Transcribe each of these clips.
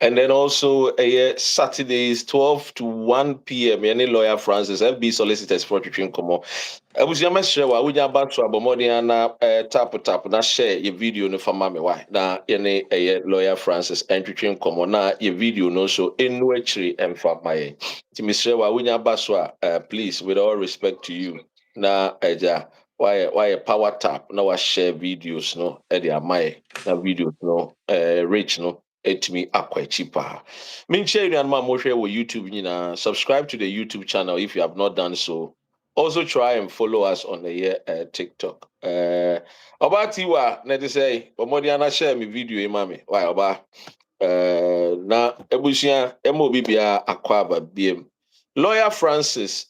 And then also Saturdays 12 to 1 p.m. Any lawyer Francis FB solicitors for twitching komo. I was your share wa wunya back to abomodi na tap na share your video no for mama why na any lawyer Francis and twitching komo na your video no so enu actually and for my Timi share wa wunya back so please with all respect to you na eja why power tap na wa share videos no e dey my na videos no rich no etimi akwa cheaper. Min share you and ma mo share with YouTube subscribe to the YouTube channel if you have not done so. Also try and follow us on the TikTok. Oba tiwa na dey say omodi ana share me video e mami. Why oba na ebusia emo bibia akwa aba biem. Lawyer Francis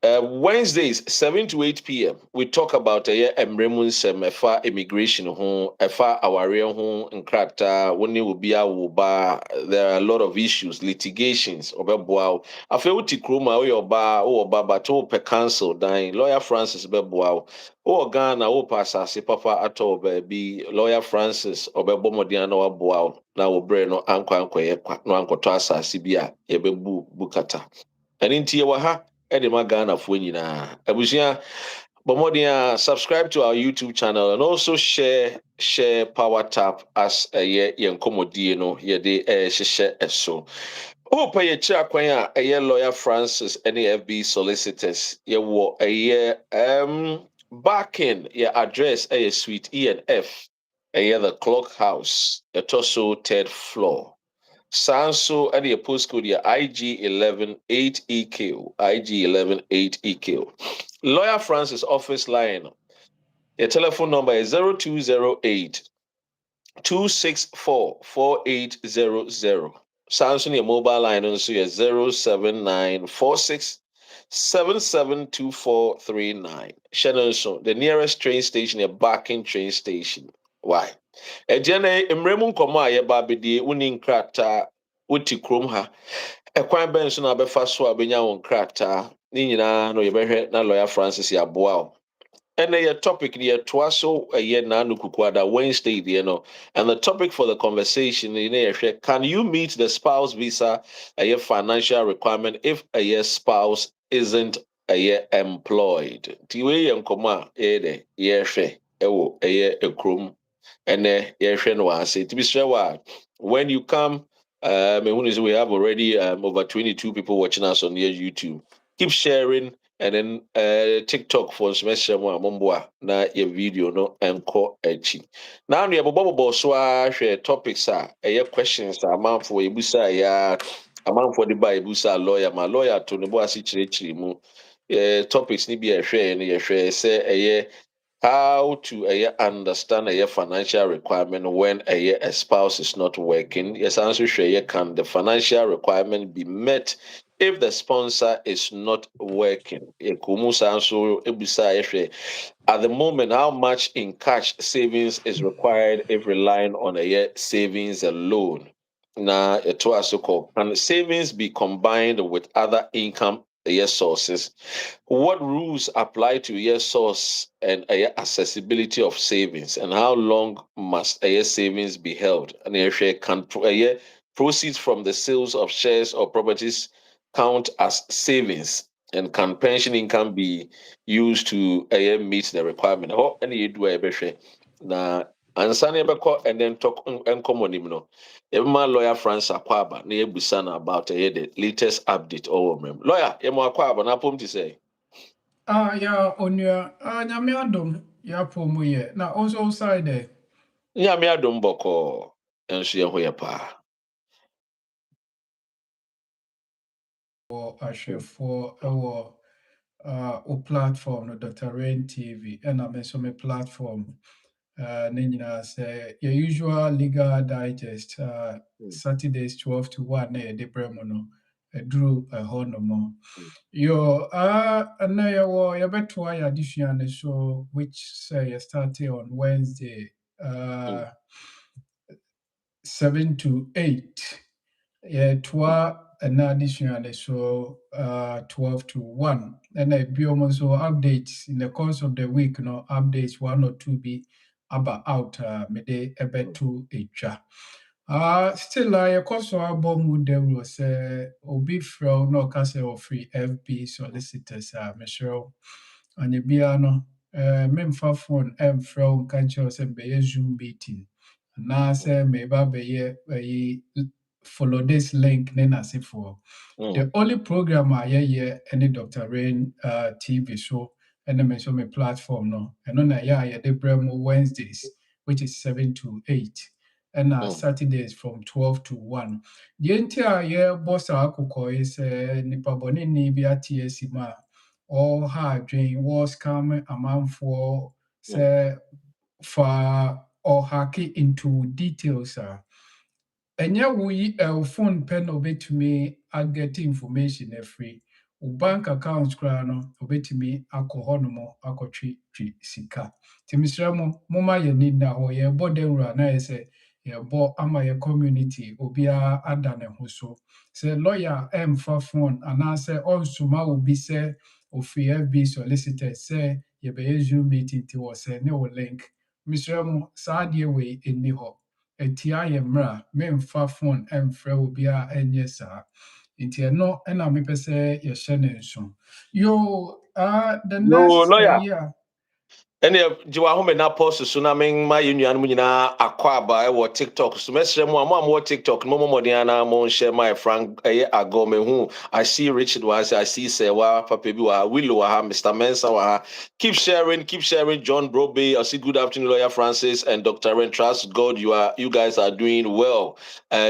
Wednesdays, 7 to 8 p.m., we talk about Emremun Sem, Efa immigration, Efa Awaria, Nkrata, Woni Ubia Wuba. There are a lot of issues, litigations, Obebuao. I feel Tikruma, Oyoba, Oba, to per council, dying, Lawyer Francis Bebuao, O Ghana, O Pasasi, Papa Ato, Baby, Lawyer Francis, Obebomodiano, Abuao, now Breno, Anko, no Anko Tasa, Sibia, Ebebu, Bukata. And in Tiawaha, Edema Ghana for Abusia Bomodia, subscribe to our YouTube channel and also share Power Tap as a year Yankomodino, ye de share so. Oh, pay a check when a year lawyer Francis, any FB solicitors, ye wo a year back in your address a suite E and F, a year the clock house, a torso third floor. Sanso and your postcode your IG118EQ, IG118EQ. Lawyer Francis office line. Your telephone number is 0208 264 4800. Samsung your mobile line also is 07946 772439. Shannon, the nearest train station, your backing train station. Why? Ejene emremu nkomo a ye ba bedie woni nkrata woti krom ha ekwan ben so na befa so abenya won nkrata ni nyina no ye behwe na lawyer Francis ya boa and your topic here twaso a year na nukukwada Wednesday there no and the topic for the conversation can you meet the spouse visa a year financial requirement if a year spouse isn't a year employed tiwe yenkoma de ye hwe ewo a year ekrom and to be sure when you come we have already over 22 people watching us on your YouTube. Keep sharing and then TikTok for semester one na your video no enko echi. Now we have a bubble share topics questions amount for ebusa ya amount for the ebusa lawyer my lawyer to nebo asichire mu topics ni be share and share say how to understand a financial requirement when a spouse is not working. Yes, answer share can the financial requirement be met if the sponsor is not working? At the moment, how much in cash savings is required if relying on a savings alone? Now, it was so called. Can savings be combined with other income sources? What rules apply to source and accessibility of savings, and how long must savings be held? And can proceeds from the sales of shares or properties count as savings? And can pension income be used to meet the requirement? Oh, any you do na ansani ebeko and then talk enkomo no. Emma lawyer Francis Akwaba na ebusana about the latest update or lawyer Emma Akwaba na pom to say. Yeah, on your nyame adom ya pomu ye. Na also side there. Nyame adom boko enso ye ho ye pa. For our o platform no Dr. Rain TV and I'm so my platform Nina say your usual legal digest Saturdays 12 to 1 de bremono drew a honomo. Yo and now your better addition show which say starting on Wednesday 7 to 8. Yeah, an additional so 12 to 1. And I be almost updates in the course of the week, no updates 1 or 2 be about out maybe about 2 each. Still, I so abom with them was obi from no case of free FB solicitors. Michelle and the piano. Memfa phone from country or say Zoom meeting. Now say maybe be follow this link. Then I say for Mm, the only program I hear any Dr. Rain TV show and then mention my platform no. And on the Bremo Wednesdays, which is 7 to 8 and mm, Saturdays from 12 to 1. The entire year, boss akoko is nipa boni ni bi atiesi ma all hard drain was come a man for mm, say for or hacking into details. Ɛnyɛ wo yi wo phone pɛ na wobɛtumi aget information afiri wo bank account koraa no wobɛtumi akɔ hɔnom akɔtwe sika nti mesrɛ mo momma yɛni nna hɔ yɛbɔ dawura na yɛ sɛ yɛbɔ ama yɛ community obiara ada ne ho so sɛ lawyer ɛmfa phone anaasɛ ɔnsoma wo bi sɛ ofiri FB solicitor sɛ yɛbɛyɛ Zoom meeting nti wɔ sɛ ne wo link mesrɛ mo saa adeɛ wei ɛnni hɔ ɛtia yɛ mmara memfa phone ɛmfrɛ obi a ɛnyɛ saa nti ɛno ɛna mepɛ sɛ yɛhyɛ ne nso the yo, next lawyer. year ɛne gye wahome na post so na menma yɛ nnuanom nyinaa akɔ aba ɛwɔ tiktok so mɛsrɛ mu a mo a mowɔ tiktok no mommɔden anaa monhyɛ ma frank ɛyɛ agɔ mahu I see Richard wɔ ha sɛ I see Sewa papa bi wɔ ha Willow wɔ ha Mr. Mensa wɔ ha keep sharing John Brobe I see good afternoon lawyer Francis and Dr. Ren trust God you guys are doing well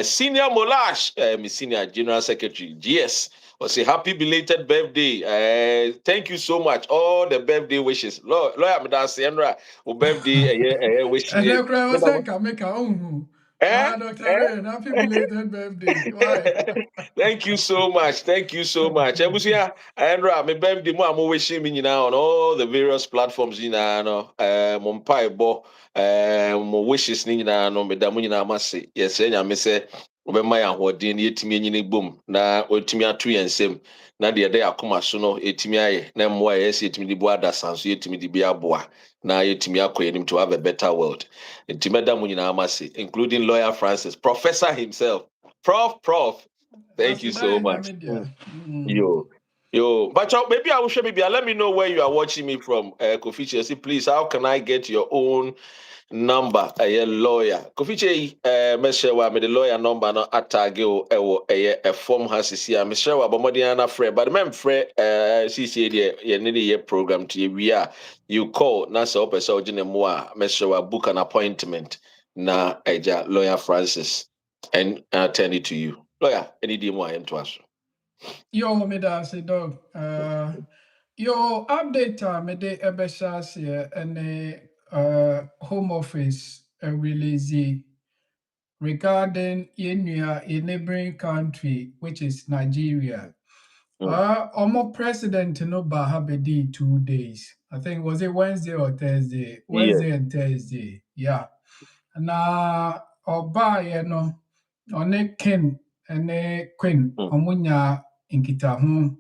senior Molash my senior general secretary yes or say happy belated birthday. Thank you so much. All the birthday wishes. Lawyer Madasi Enra, birthday wishing and you. then cry was like I make a own Eh? Dr. Eh? Rain, happy belated birthday. Why? Thank you so much. Thank you so much. Ebusia, Andra, me birthday mo amo wishing me now on all the various platforms no. Mo mpaebɔ, mo wishes ni nyinaa no me da mo nyinaa mase. Yes, nya me se obɛma yɛ ahoɔden na yɛtumi anyini bom na wɔtumi ato yɛn nsam na deɛ ɛda akoma so no ɛtumi ayɛ na mmoa yɛ sɛ yɛtumi de bu adasa nso yɛtumi de bi aboa na yɛtumi akɔ yɛnim to have a better world. Nti mɛda mo nyinaa mase, including lawyer Francis, professor himself. Prof. Thank That's you it, so I much. media. Yo. But maybe I will show maybe let me know where you are watching me from. Kofi say, please, how can I get your own number? A lawyer. Kofi meshe wa me the lawyer number no attage o ewo a form has see. I'm sure wa bomodiana frɛ, but mem frɛ CC ye need ye program to we are you call na so person ogine mo a meshe wa book an appointment na eja lawyer Francis and I'll turn it to you. Lawyer, any demo I am to us. Yo, me da say dog. Yo, update me de ebeshas here and home office release regarding India, a neighboring country, which is Nigeria. Mm. Almost president no Bahabedi 2 days. I think was it Wednesday or Thursday? Yes. Wednesday and Thursday. Yeah. Na ọbaa yɛ no ɔne ken ne queen Mm. ɔmo nkitaho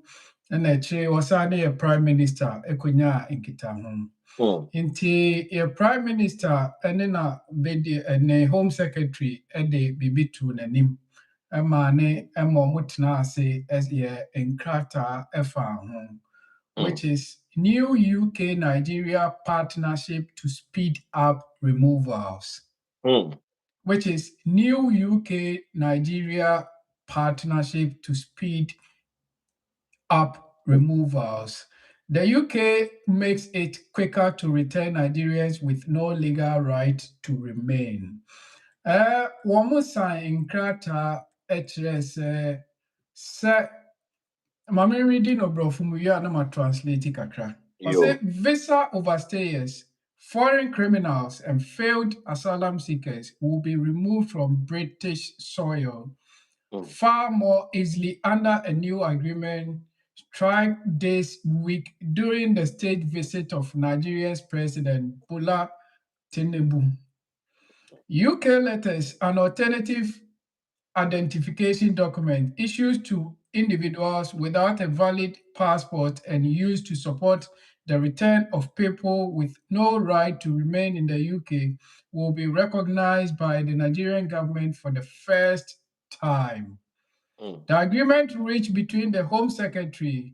ɛna akyire wɔsan yɛ prime minister ɛkɔnya nkitaho. Mm. Nti yɛ prime minister ɛne na bedi ɛne home secretary ɛde biribi to n'anim ɛma ne ɛma ɔmo tena ase ɛyɛ nkrataa ɛfa ho, Mm. which is new UK Nigeria partnership to speed up removals. Mm. Which is new UK Nigeria partnership to speed up removals. The UK makes it quicker to return Nigerians with no legal right to remain. Wɔn mo sign nkrataa kyerɛ sɛ Mame reading Obrofo mu wie a na ma translate kakra. Yo. Ɔsɛ visa overstayers, foreign criminals, and failed asylum seekers will be removed from British soil Mm. far more easily under a new agreement struck this week during the state visit of Nigeria's President Bola Tinubu. UK letters, an alternative identification document issued to individuals without a valid passport and used to support the return of people with no right to remain in the UK will be recognized by the Nigerian government for the first time. The agreement reached between the Home Secretary,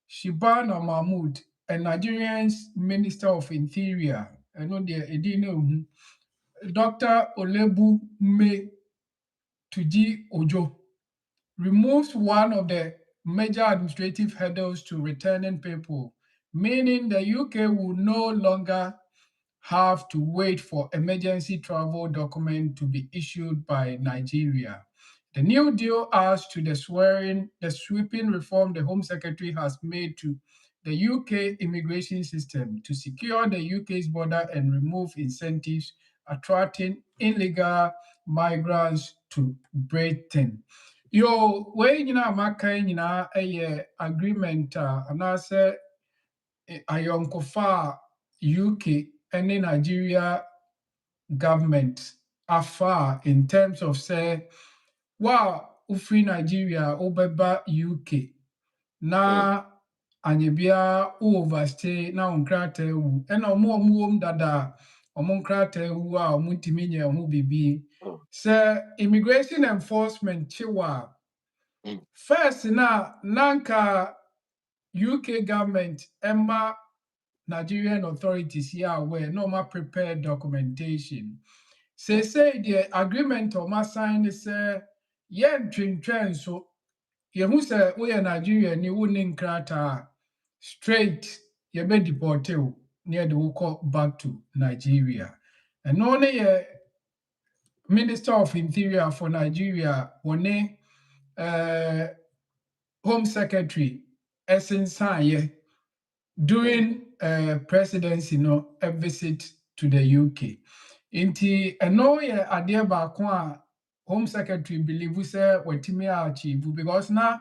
Shibana Mahmood, and Nigeria's Minister of Interior, Dr. Olebu Me Tuji Ojo, removes one of the major administrative hurdles to returning people, meaning the UK will no longer have to wait for emergency travel document to be issued by Nigeria. The new deal adds to the sweeping reform the Home Secretary has made to the UK immigration system to secure the UK's border and remove incentives attracting illegal migrants to Britain. Yo, wei nyinaa maka yi nyinaa yɛ agreement a anaasɛ ayɔnkofa a UK ne Nigeria government afa in terms of sɛ wo a wofiri Nigeria a wobɛba UK na anyɛ biara wo overstay na wo nkrataa wu ɛna ɔmo a ɔmo wom dada a ɔmo nkrataa wu a ɔmo ntumi nyɛ ɔmo biribi sɛ immigration enforcement kye wo a first na nanka UK government ɛma Nigerian authorities here aware no ma prepare documentation. Say the agreement or ma sign say yen twintwɛn so yehu sɛ woyɛ Nigeria ni wonin krata straight yɛbɛ deport wo near the wo back to Nigeria. And no ne Minister of Interior for Nigeria one Home Secretary Essensaye during presidency a visit to the UK. Inti ɛno yɛ adeɛ baako a Home Secretary believe sɛ watumi achieve because now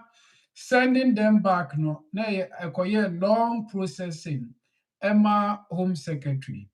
sending them back no na ɛkɔyɛ long processing ɛma Home Secretary.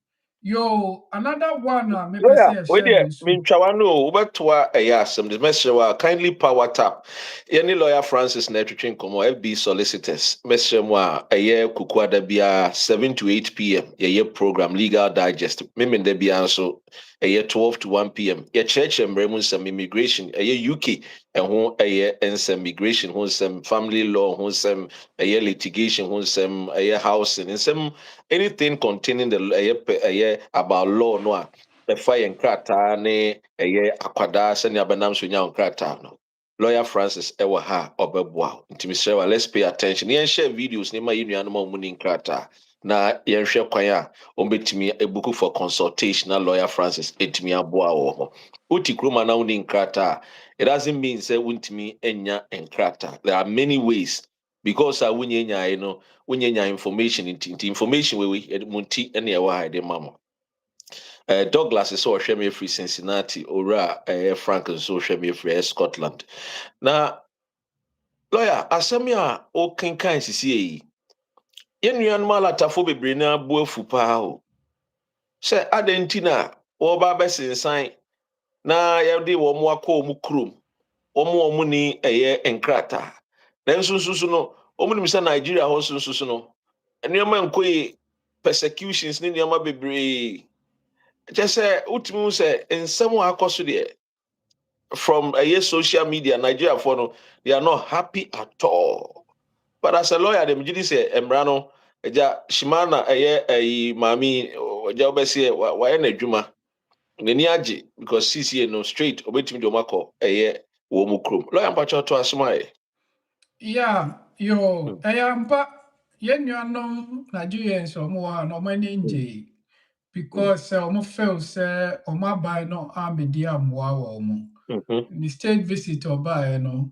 Yo, another one a mepɛ sɛ we yɛhyɛ there no nso. mintwawa no wobɛtoa ɛyɛ asɛm de mɛsrɛ kindly power tap yɛne lawyer Francis na atwitwe nkɔmmɔ FB solicitors mɛsrɛ mu a ɛyɛ kukuada biara 7 to 8 p.m. yɛyɛ program legal digest memenda biara nso ɛyɛ 12 to 1 p.m. yɛkyerɛkyerɛ mmerɛ mu nsɛm immigration ɛyɛ UK ɛho ɛyɛ nsɛm migration ho nsɛm family law ho nsɛm ɛyɛ litigation ho nsɛm ɛyɛ housing nsɛm anything containing the ɛyɛ about law no a ɛfa yɛn krataa ne ɛyɛ akwadaa sɛnea bɛnam so nya nkrataa no lawyer Francis ɛwɔ ha ɔbɛboa nti mesrɛ wa let's pay attention yɛnhyɛ videos ne ma yɛ nuanom a ɔmo ne nkrataa na yɛnhwɛ kwan a ɔmbɛtumi ebuku for consultation na lawyer Francis ɛtumi aboa wɔ hɔ woti kuroma na wone nkrataa it doesn't mean sɛ wontumi anya nkrataa there are many ways because a wonye nyae no wonye nya information nti information wewe mu nti ɛne ɛwɔ ha ɛde ma mo Douglas is so me free Cincinnati, Ora Frank is so me free Scotland. Now, lawyer, asamia o kenkan sisi yen nuan malatafo bebre na buafu pa o. Se adentina wo ba besensan na yɛde wo mo akɔ mu krom. Omo ni eye enkrata. Na nsususu no, omo nim sɛ Nigeria ho nsususu no. Nneɛma nkoyi persecutions ne nneɛma bebre. Just say ultimu say in some so there from a social media Nigeria for no they are not happy at all. But as a lawyer, them did say Emrano eja shimana a mami eja obesi why na adwuma n'ani agye because CCA no straight obetimi de omako wo mu krom. Lawyer mpacho to asoma Yeah, yo, ayampa yen nuanom Nigerians omo ha no mani nje. Because ọmụ feel sɛ ọmụ aban no abɛdi amoa wɔ ọmụ. The state visit ɔbaeɛ no,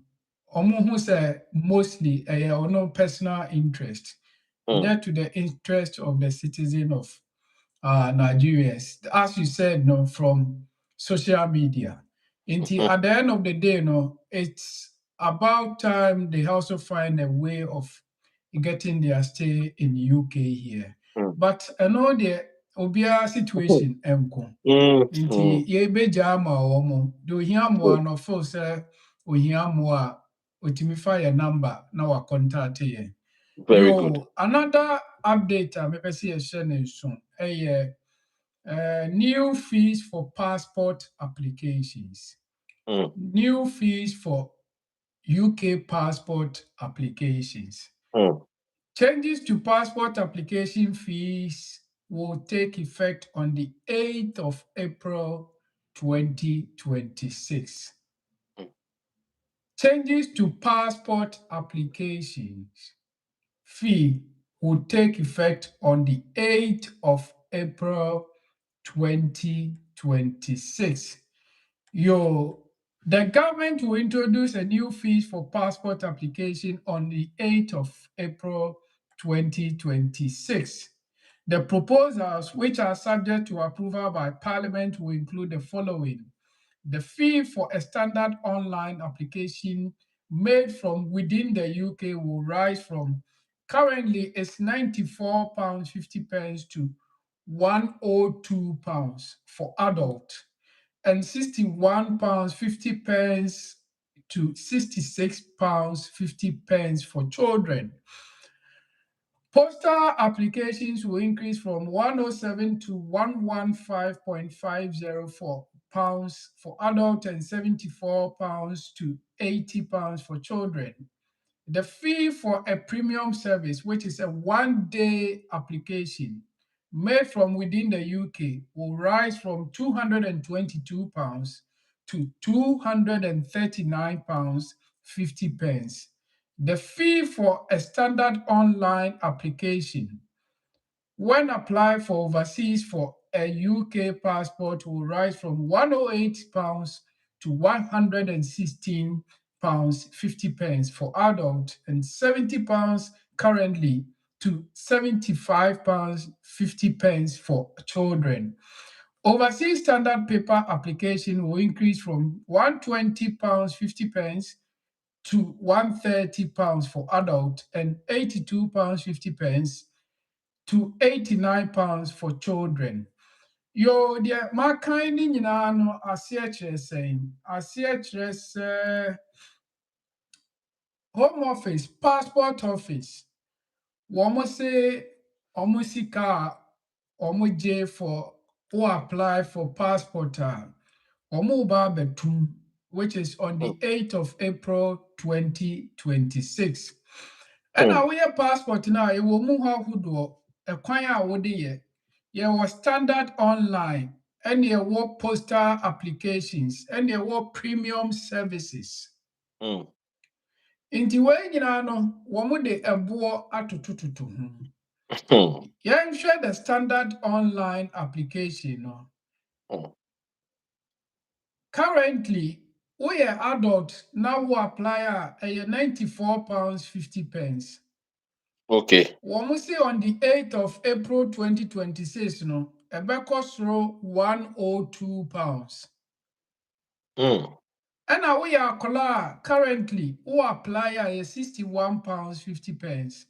ọmụ hu sɛ mostly ɛyɛ ɔno personal interest, not to the interest of the citizen of Nigerians. As you said, no, from social media. At the end of the day, no, it's about time they also find a way of getting their stay in UK here. But I know the obia situation enko. Nti ye beja ma omo. Do hia mo no feel say ohia mo a otimi fa your number na wa contact ye. Very good. Another update I maybe see a share soon. New fees for passport applications. Mm, New fees for UK passport applications. mm, Changes to passport application fees will take effect on the 8th of April 2026. mm. Changes to passport applications fee will take effect on the 8th of April 2026. The government will introduce a new fee for passport application on the 8th of April 2026. The proposals, which are subject to approval by Parliament, will include the following. The fee for a standard online application made from within the UK will rise from currently it's £94.50 to £102 for adult and £61.50 to £66.50 for children. Postal applications will increase from 107 to 115.504 pounds for adults and 74 pounds to 80 pounds for children. The fee for a premium service, which is a one-day application made from within the UK, will rise from £222 to £239.50. The fee for a standard online application when applied for overseas for a UK passport will rise from £108 to £116.50 for adults and £70 currently to £75.50 for children. Overseas standard paper application will increase from £120.50 to £130 for adults and £82.50 to £89 for children. Deɛ makan ne nyinaa no aseɛ kyerɛ sɛn? Aseɛ kyerɛ sɛ Home Office, Passport Office, wɔn se wɔn sika a wɔn gye for who apply for passport a wɔn ba abɛtum, which is on the 8th of April 2026. Ɛna woyɛ passport no a ɛwɔ mu hɔ ahodoɔ, ɛkwan a wode yɛ. Yɛwɔ standard online, ɛne ɛwɔ postal applications, ɛne ɛwɔ premium services. Mm, Nti wei nyinaa no, wɔde ɛboɔ atotototo ho. mm, Yɛnhwɛ the standard online application no. mm. Currently, woyɛ adult na wo apply a ɛyɛ £94.50. Okay. Wɔn say on the 8th of April 2026 no, ɛbɛkɔ soro £102. Mm, Ɛna woyɛ akwadaa a currently wo apply a ɛyɛ £61.50.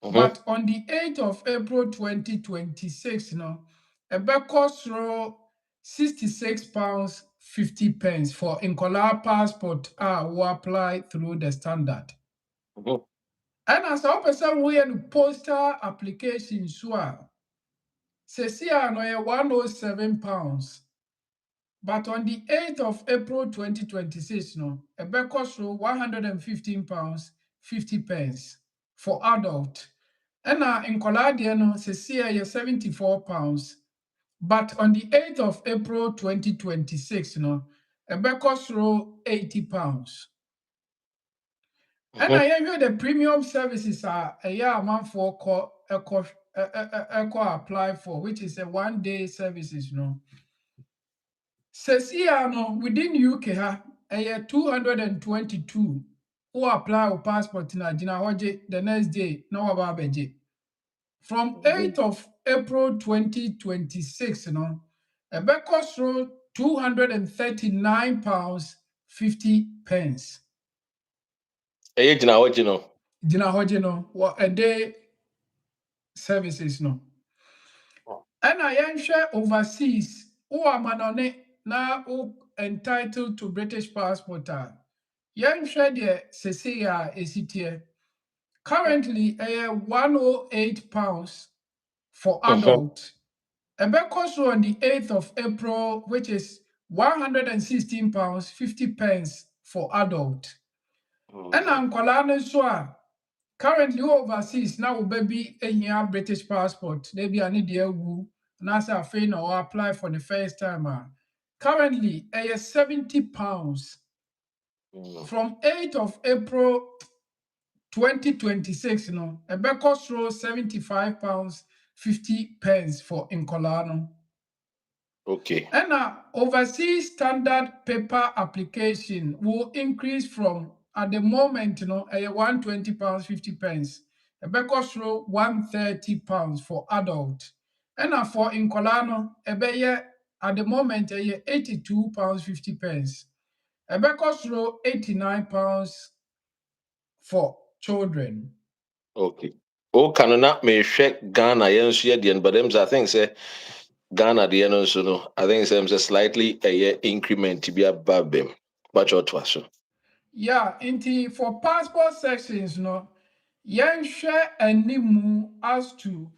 mhm, But on the 8th of April 2026 no, ɛbɛkɔ soro £66.50 for nkwadaa passport a wo apply through the standard. mhm, Ɛna sɛ wopɛ sɛ woyɛ no postal application so a, sɛsi a no ɛyɛ £107. But on the 8th of April 2026 no, ɛbɛkɔ soro £115.50 for adult. Ɛna nkwadaa deɛ no sɛsi a ɛyɛ £74. But on the 8th of April 2026 no, ɛbɛkɔ soro £80. mhm, Ɛna yɛhwɛ the premium services a ɛyɛ amanfoɔ ɛkɔ apply for, which is a one-day services no. Sɛsi a no within UK ha ɛyɛ 222 who apply wo passport na gyina hɔ gye the next day na waba abɛgye. From 8th of April 2026 no, ɛbɛkɔ soro £239.50. ɛyɛ gyina hɔ gye no. Gyina hɔ gye no wɔ a day services no. Ɛna yɛnhwɛ overseas wo amanɔne na wo entitled to British passport a yɛnhwɛ deɛ sesei a ɛsi teɛ. Currently, 108 pounds for Mhm. adult. Cost on the 8th of April, which is 116 pounds 50 pence for adult. And Mm. nkwalaa no nso a currently overseas na wo baby ehia British passport na bi ane de awu na say afei na or apply for the first time currently 70 pounds Mm. from 8th of April 2026 no cost 75 pounds 50 pence for nkwalaa no. Okay. And overseas standard paper application will increase from at the moment, 120 pounds 50 pence. A cost row 130 pounds for adult. And for Incolano, at the moment, 82 pounds 50 pence. A cost row 89 pounds for children. Okay. O kanona mehwɛ Ghana yɛn nso yɛ deɛ no, but I think sɛ Ghana deɛ no nso no, I think sɛ slightly ɛyɛ increment bi aba bɛm. But ɔtoa so. Yeah, inti for passport sections, no, share animu as to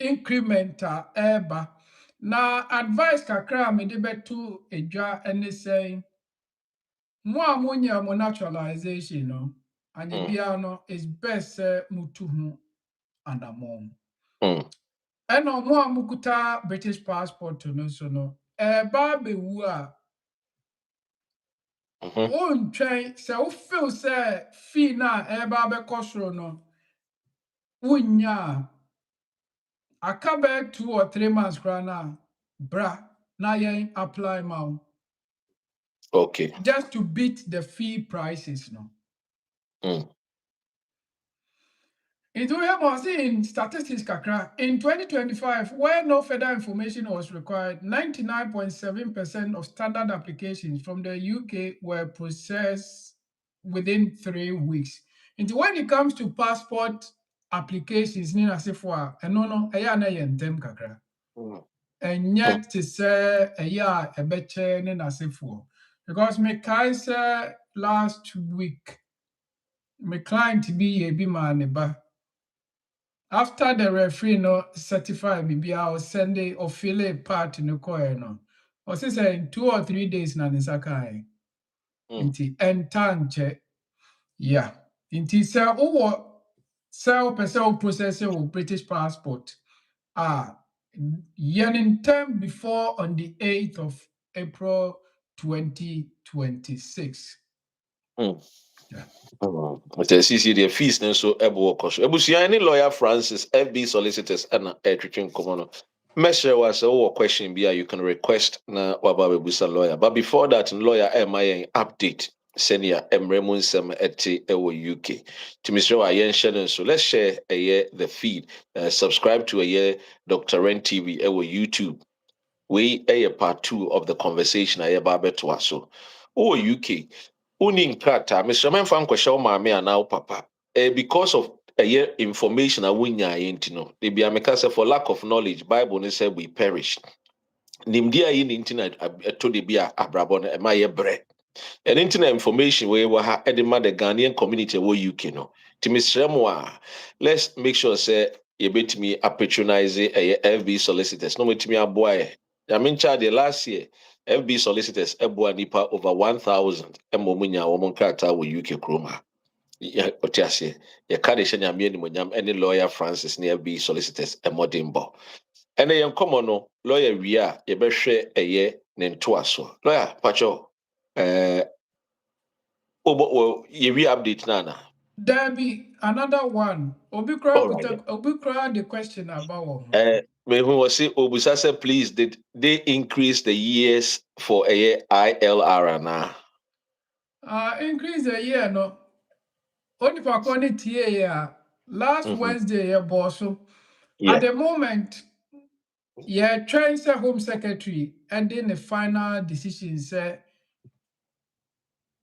incremental eba. Na advice kakra me de beto edwa ene say mo a monya mo naturalization no anye Mm. bia no is best say mutu ho anamon. Mm. Eno mo a mukuta British passport no so no eba be wu a Mhm. wontwɛn sɛ wofeel sɛ fee na ɛba abɛkɔ soro no wonya a aka bɛyɛ 2 or 3 months koraa no a bra na yɛn apply ma wo Okay. just to beat the fee prices no. Mm. Into in statistics kakra, in 2025, where no further information was required, 99.7% of standard applications from the UK were processed within 3 weeks. And when it comes to passport applications, Nina Sifwa, and no, na yentem kakra. Mm. And Mm. yet to say a beche Nina Sifwa. Because me kaisa last week, my client be a be man ba. After the referee no certify bibia or send it or fill a part no koe no. Or say in 2 or 3 days na nisa kai. Mm. Inti entanche. Yeah. Inti se owo se person o process o British passport. Ah, yen in term before on the 8th of April 2026. Mm. Yeah. Nti sisi deɛ fees no nso ɛbɔ kɔ so. Abusua ne lawyer Francis FB solicitors ɛna ɛtwitwe nkɔmɔ no. Mɛsrɛ wa sɛ wowɔ question bi a you can request na waba abɛbusa lawyer. But before that, lawyer ɛma yɛn update sɛnea mmerɛ mu nsɛm ɛte ɛwɔ UK. Nti mesrɛ wa yɛnhyɛ no nso. Let's share the feed. Subscribe to Dr. Ren TV ɛwɔ YouTube. We part 2 of the conversation a yɛba abɛtoa so. Wowɔ UK. Woni nkrataa mesrɛ mɛmfa nkɔhyɛ wo maame anaa wo papa because of information a wonyaeɛ nti no de bia meka sɛ for lack of knowledge Bible ne sɛ we perish nimdeɛ a yɛ ne nti na ɛtɔ de bi a abrabɔ no ɛma yɛ brɛ ɛno nti na information wei wɔ ha ɛde ma the Ghanaian community a ɛwɔ UK no nti mesrɛ mo a let's make sure sɛ yɛbɛtumi apatronize FB solicitors na wɔtumi aboa ɛ nyame nkyɛ adeɛ last year FB solicitors ɛboa nipa over 1,000 ɛma ɔmo nya wɔn nkrataa wɔ UK kurom ha ɔte aseɛ yɛka de hyɛ nyame animonyam ɛne lawyer Francis ne FB solicitors ɛmmɔden bɔ ɛnɛ yɛn nkɔmmɔ no lawyer wie a yɛbɛhwɛ ne ntoasoɔ lawyer patwɛ yɛwie update no ana There be another one. all right then. Obi kra the question about Mehu wɔ se obusa sɛ please did they increase the years for ILR anaa increase the year no. Only for quantity yeah. Last Mhm. Wednesday yeah boss. At Yeah. the moment, yeah, trying say home secretary and then the final decision say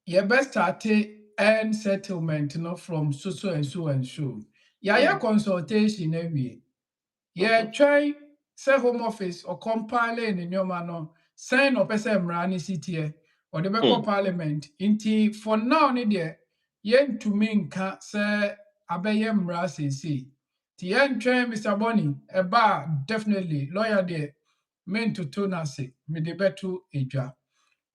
yeah best start and settlement from so and so and so. Yeah, yeah Mm. consultation every. Yeah, Mhm. try say home office or compile in your man sign up as a mrani city or the back Mm. parliament. Inti for now ni there yen to me nka say abɛyɛ mmara seesei. Nti yɛntwɛn Mr. Bonny, ɛba a definitely lawyer deɛ mentoto no ase, mede bɛto edwa.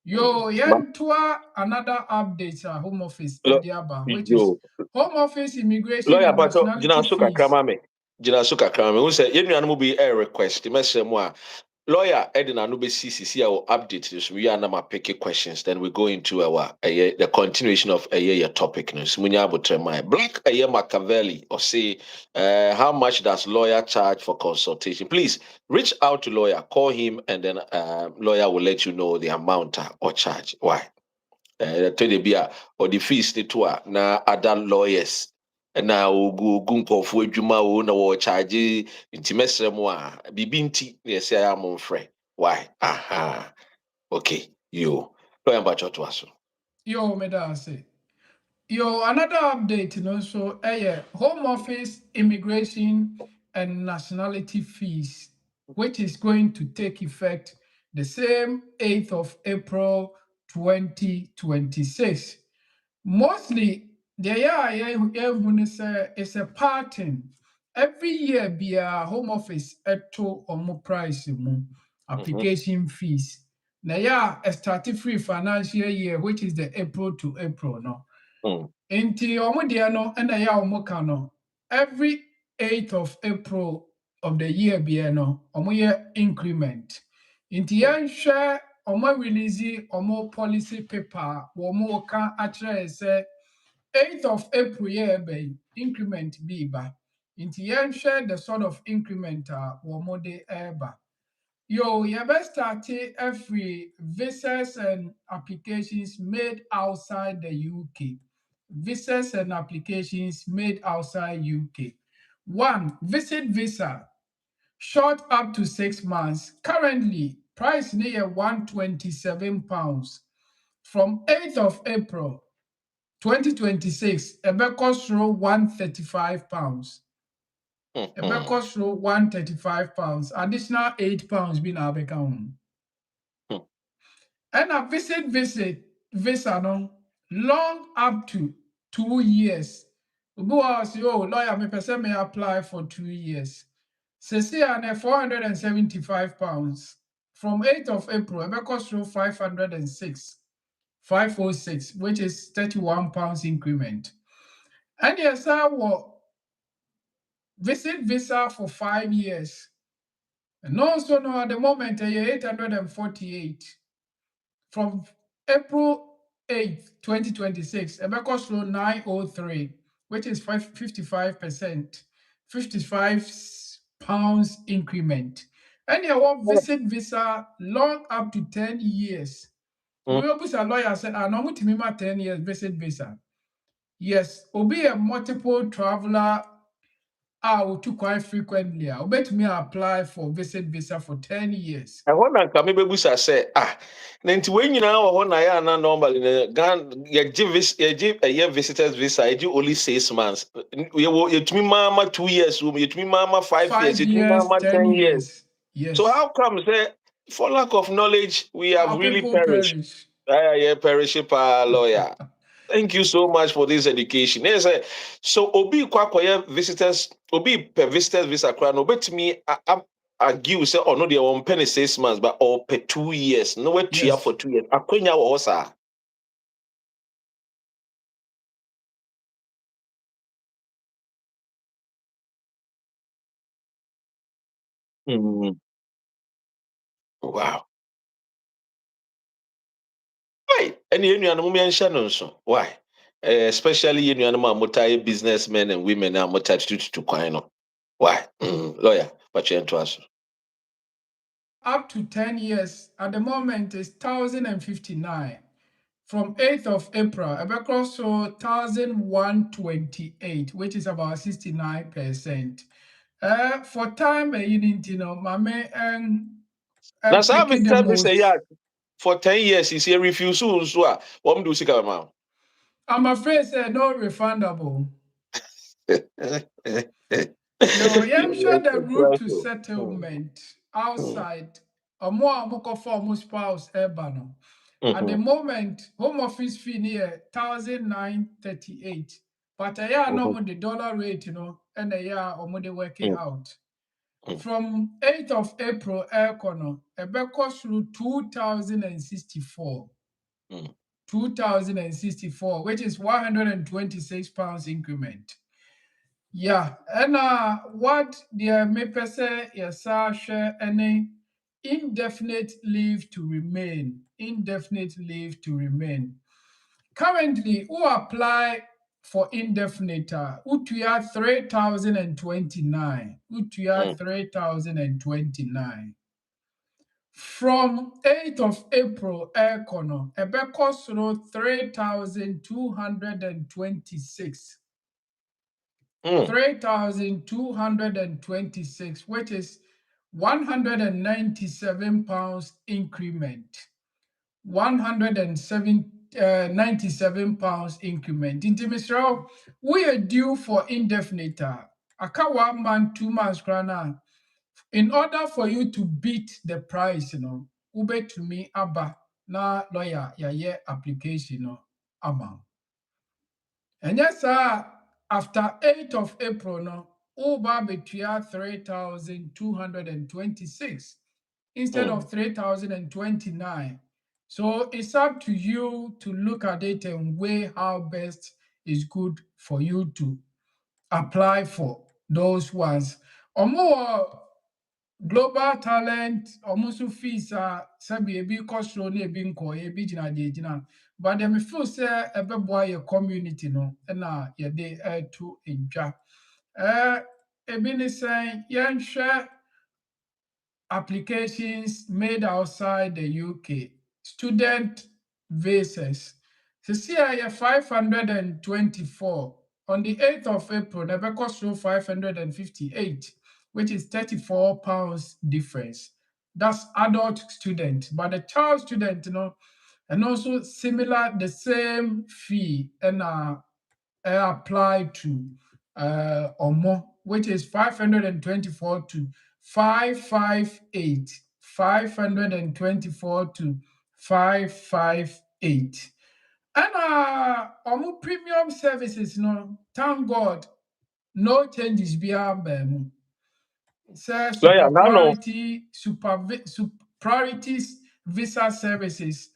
Yo, yɛntoa another update a Home Office de aba, which is Home Office Immigration Lawyer, and but Nationality Jina Suka Fees. Kramame. Jina Suka Kramame. Who said, you know, be a request. Messemwa. Lawyer Edina Nube CCC our update this. We are now picking questions. Then we go into our the continuation of a year topic. Munya Butremai. Black a year Machiavelli or say how much does lawyer charge for consultation? Please reach out to lawyer, call him, and then lawyer will let you know the amount or charge. Why? Tell be or the fees to na other lawyers na ogu nkɔfoɔ adwuma o na wɔcharge nti mɛsrɛ mu a biribi nti na yɛsɛ ayɛ mo mfrɛ why aha okay yo lɔyɛ mpakyɛ to aso Yo, meda ase. Yo, another update, so Home Office Immigration and Nationality Fees, which is going to take effect the same 8th of April 2026. Mostly, it's a pattern. Every year, be a Home Office eto omo price mu application fees. Now, a starting free financial year, which is the April to April, no. Inti omo deɛ no ɛna ya omo ka no every 8th of April of the year biɛ no omo yɛ increment. Inti yɛnhwɛ omo release omo policy paper omo ka akyerɛ sɛ 8th of April yɛ ɛbɛn increment bi ba. Inti yɛnhwɛ the sort of increment a omo de ɛba. Yo, you best start every visas and applications made outside the UK. Visas and applications made outside UK. One, visit visa, short up to 6 months. Currently, price near £127. From 8th of April 2026, a cost row £135. cost row £135. Additional £8 being our account. And a visit visa no long up to 2 years. Ubu say, oh, lawyer, me person may apply for 2 years. Say and £475 from 8th of April, it cost you 506, which is £31 increment. And yes, I will visit visa for 5 years. And also, no, at the moment, 848 from April 8th, 2026, Ebeko slow 903, which is 55%, £55 increment. And you want visit visa long up to 10 years. We always a lawyer said, I know to me 10 years visit visa. Yes, be a multiple traveler out quite frequently. I bet me apply for visit visa for 10 years. ɛhɔ na nka mebɛbusa sɛ na nti wei nyinaa wɔ hɔ na yɛ ana normally no yɛgye ɛyɛ visitors visa yɛgye only 6 months yɛtumi maama 2 years wɔ mu yɛtumi maama 5 years yɛtumi maama 10 years Yes. so how come say for lack of knowledge we have Our really people perished perish lawyer. Thank you so much for this education. Yes, so obi kwakoye visitors, obi per visitors visa kra no betimi argue say no dey one penny 6 months but or per 2 years. No way Yes. for 2 years. Akwenya wo sa. Wow. Why? Any nuanom me nhye no nso. Why? Especially you nuanom amotai businessmen and women amotai to kwan no. Why? Lawyer, but you to us. Up to 10 years at the moment is 1,059. From 8th of April, Ebeko so 1,128, which is about 69%. For time, you know, mame and Na sa picking the visa most. for 10 years is a refusal so a what do sika ma. I'm afraid say no refundable. I'm sure the route to settlement outside or more for spouse urban. At the moment, home office fee near 1,938. But a year no Mhm. more the dollar rate, and a year or more they work it Mm, out. mm, From 8th of April, Econo, a back cost through 2064. mm, 2064, which is 126 pounds increment. Yeah, and what the me say yes, share any indefinite leave to remain. Indefinite leave to remain. Currently, who apply for indefinite, utuya 3029. Utuya mm, 3029. From 8th of April, Econo, Ebeko Soro 3,226. mm, 3,226, which is 197 pounds increment. 197 pounds increment. Inti Mr. We are due for indefinite. Aka 1 month, 2 months, krana. In order for you to beat the price, ube to me aba na lawyer ya application ama. And yes, after 8th of April, Uber between 3,226 instead mm. of 3,029. So it's up to you to look at it and weigh how best is good for you to apply for those ones. Or more global talent almost fees sabi ebi kɔ soro na ebi nkɔ ebi gyina deɛ gyina but dem feel sɛ ɛbɛboa yɛ community no ɛna yɛde ɛɛto edwa ebi ne sɛn yɛnhwɛ applications made outside the UK student visas sisi a yɛ 524 on the 8th of April na ɛbɛkɔ soro 558 which is 34 pounds difference. That's adult student, but the child student, and also similar, the same fee and apply to or more, which is 524 to 558. 524 to 558. And premium services, thank God, no changes beyond say Lawyer, super now no. priority priorities visa services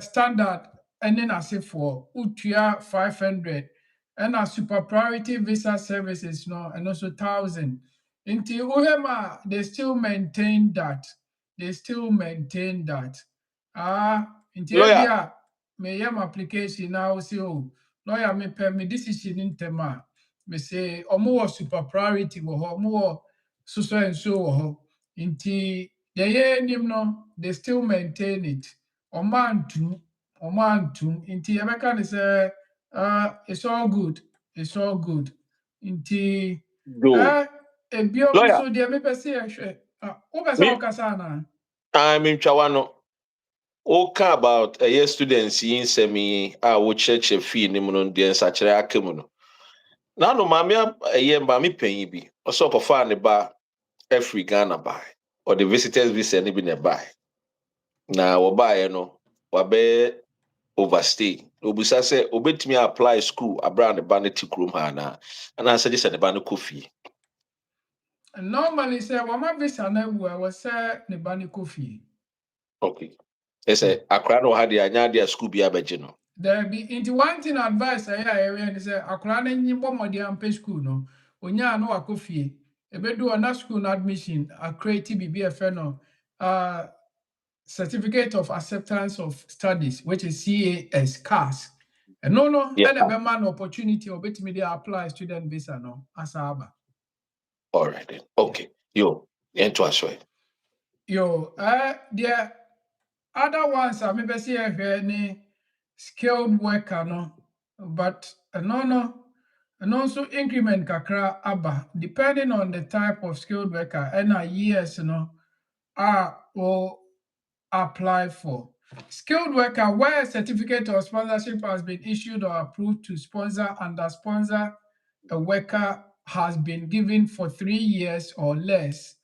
standard and then I say for utua 500 and a super priority visa services no and also 1,000 until uhema they still maintain that until Lawyer, ebia me yam application now say oh lawyer me pɛ me decision ntɛm a me say ɔmo super priority wɔ hɔ ɔmo wɔ so so and so wɔ hɔ nti deɛ yɛn no they still maintain it ɔmo antum nti yɛbɛka ne sɛ it's all good nti go. ebiom Lawyer, nso deɛ mepɛ sɛ yɛhwɛ wopɛ sɛ me, wokasa anaa I'm in Chawano. Okay, about a year students in semi, I would church a fee in the moon, the Sachara Akimuno. Now, no, mammy, a year by me paying be, or so of far the bar, every Ghana buy, or the visitors visa any be buy. Now, or buy, wabe overstay. Obusa say, obet me apply school, around the banner to room, hana, and I said this at the banner coffee. normally sɛ wɔma visa no awu a wɔsɛ ne ba no kɔ fie Okay. They say, I cried no had the anya school be a begino. daabi nti one thing advice ɛyɛ a yɛwɛ ne sɛ akwaraa no nyi bɔ mmɔden ampɛ school no onyaa no wakɔ fie ebedu ɔna school no admission acreate biribi a ɛfɛ no certificate of acceptance of studies which is CAS ɛno no Yeah. ɛna ɛbɛma no opportunity a obetumi de apply student visa no asa aba All right then. yeah. Okay. Yo, into us way. Yo, deɛ other ones a mepɛ sɛ yɛhwɛ ne skilled worker no but ɛno nso increment kakra aba depending on the type of skilled worker ɛna years no a wo apply for. Skilled worker where a certificate of sponsorship has been issued or approved to sponsor under sponsor a worker has been given for 3 years or less.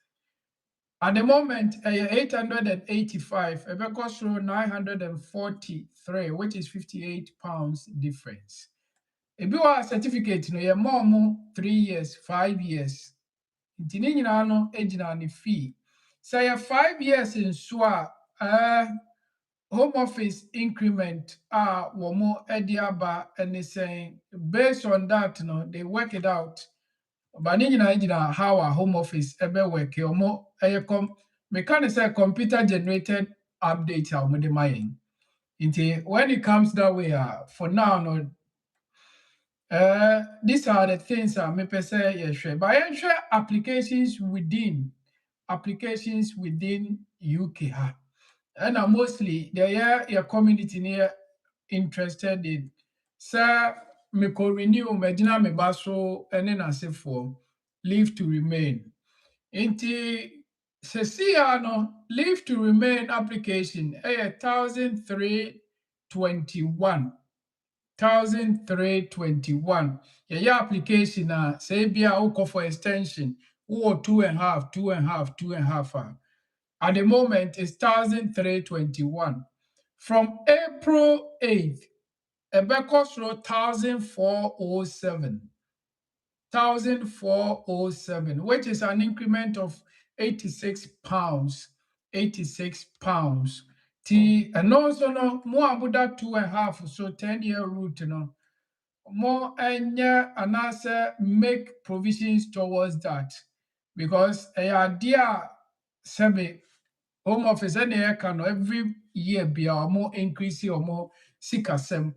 At the moment, 885, Ebeko through 943, which is 58 pounds difference. Ebi wa certificate no ye more 3 years, 5 years. Nti ne nyinaa no gyina ne fee. Sɛ yɛ 5 years nso a home office increment wɔn de aba ne sɛn, based on that no they work it out. But ne nyinaa gyina how a home office work wɔn meka ne sɛ computer generated update a wɔde ma yɛn. Nti when it comes that way for now no these are the things me per se yɛhwɛ. But yɛhwɛ applications within UK ha. And mostly your community near interested in. Sir, me ko renew medina me baso ene na for leave to remain. Inti sesia no leave to remain application 1,321. 1,321. Your application say be a for extension or 2.5, 2.5, 2.5. At the moment it's 1,321. From April 8th, Ebekos Road 1,407. 1,407, which is an increment of 86 pounds. 86 pounds. And also no more about 2.5, so 10-year route, more and answer make provisions towards that. Because a idea sebe home office and every year be our more increase or more sikasem.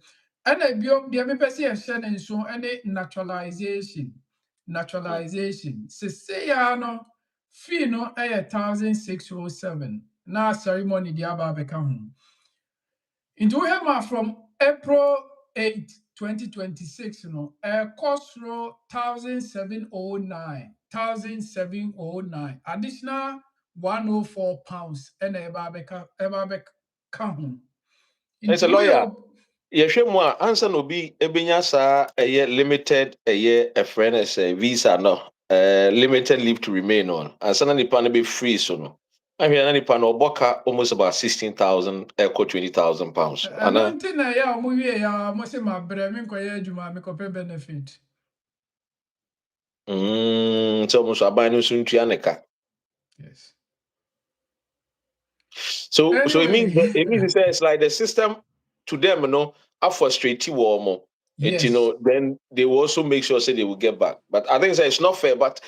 And a biom the MPC and so any naturalization. Se no fee no 1,607. Now ceremony the ababeka home. Into him from April 8, 2026, cost row 1,709. 1,709. Additional 104 pounds and a home. It's a lawyer. Yɛhwɛ mu a ansa na obi ebenya saa limited a friend as visa no limited leave to remain on ansa na nipa no be free so no ahwɛ na nipa no ɔbɔka almost about 16,000 equal 20,000 pounds. I don't think I am movie must my brevin koye juma me kope benefit. So almost aban no so ntua ne ka. Yes. So Anyway. it means it's like the system to them, are frustrated more. Yes. Then they will also make sure say they will get back. But I think it's not fair. But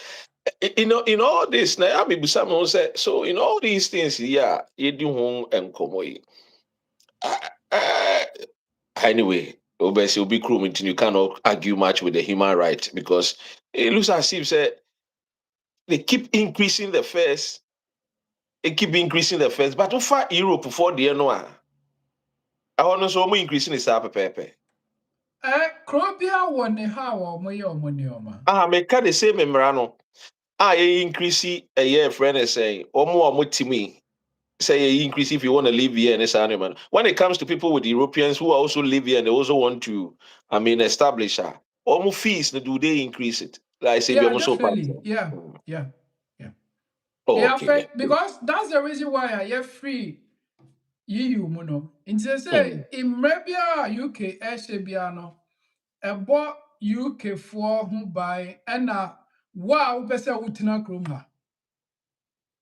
in all this, now I mean, someone say so in all these things, yeah, you do home and come away. Anyway, obviously, will be crew meeting. You cannot argue much with the human right because it looks as if say they keep increasing the fares. But how far Europe before the year I want to so increasing the salary pepe. Krobia one how or moyoma. Make the same memorano. Increase a year friend is saying, or more to me. Say increase if you want to live here in this animal. When it comes to people with Europeans who also live here and they also want to, establish almost fees, do they increase it? Like I say, yeah, definitely. Yeah. Oh, okay. Because that's the reason why I have free EU mono. In say in Rebia UK Eshebiano, a bo UK for who buy and wow besa utina kroma.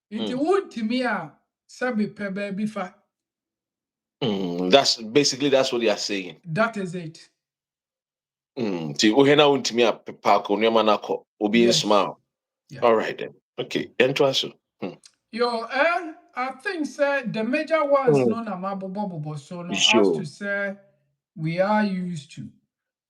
Into wood to me sabi pebe bifa. That's what they are saying. That is it. See, uhena untimi a park on your manako, obi smile. All right then. Okay, interesting. Yo, I think the major ones no na mabobo so no as to say we are used to.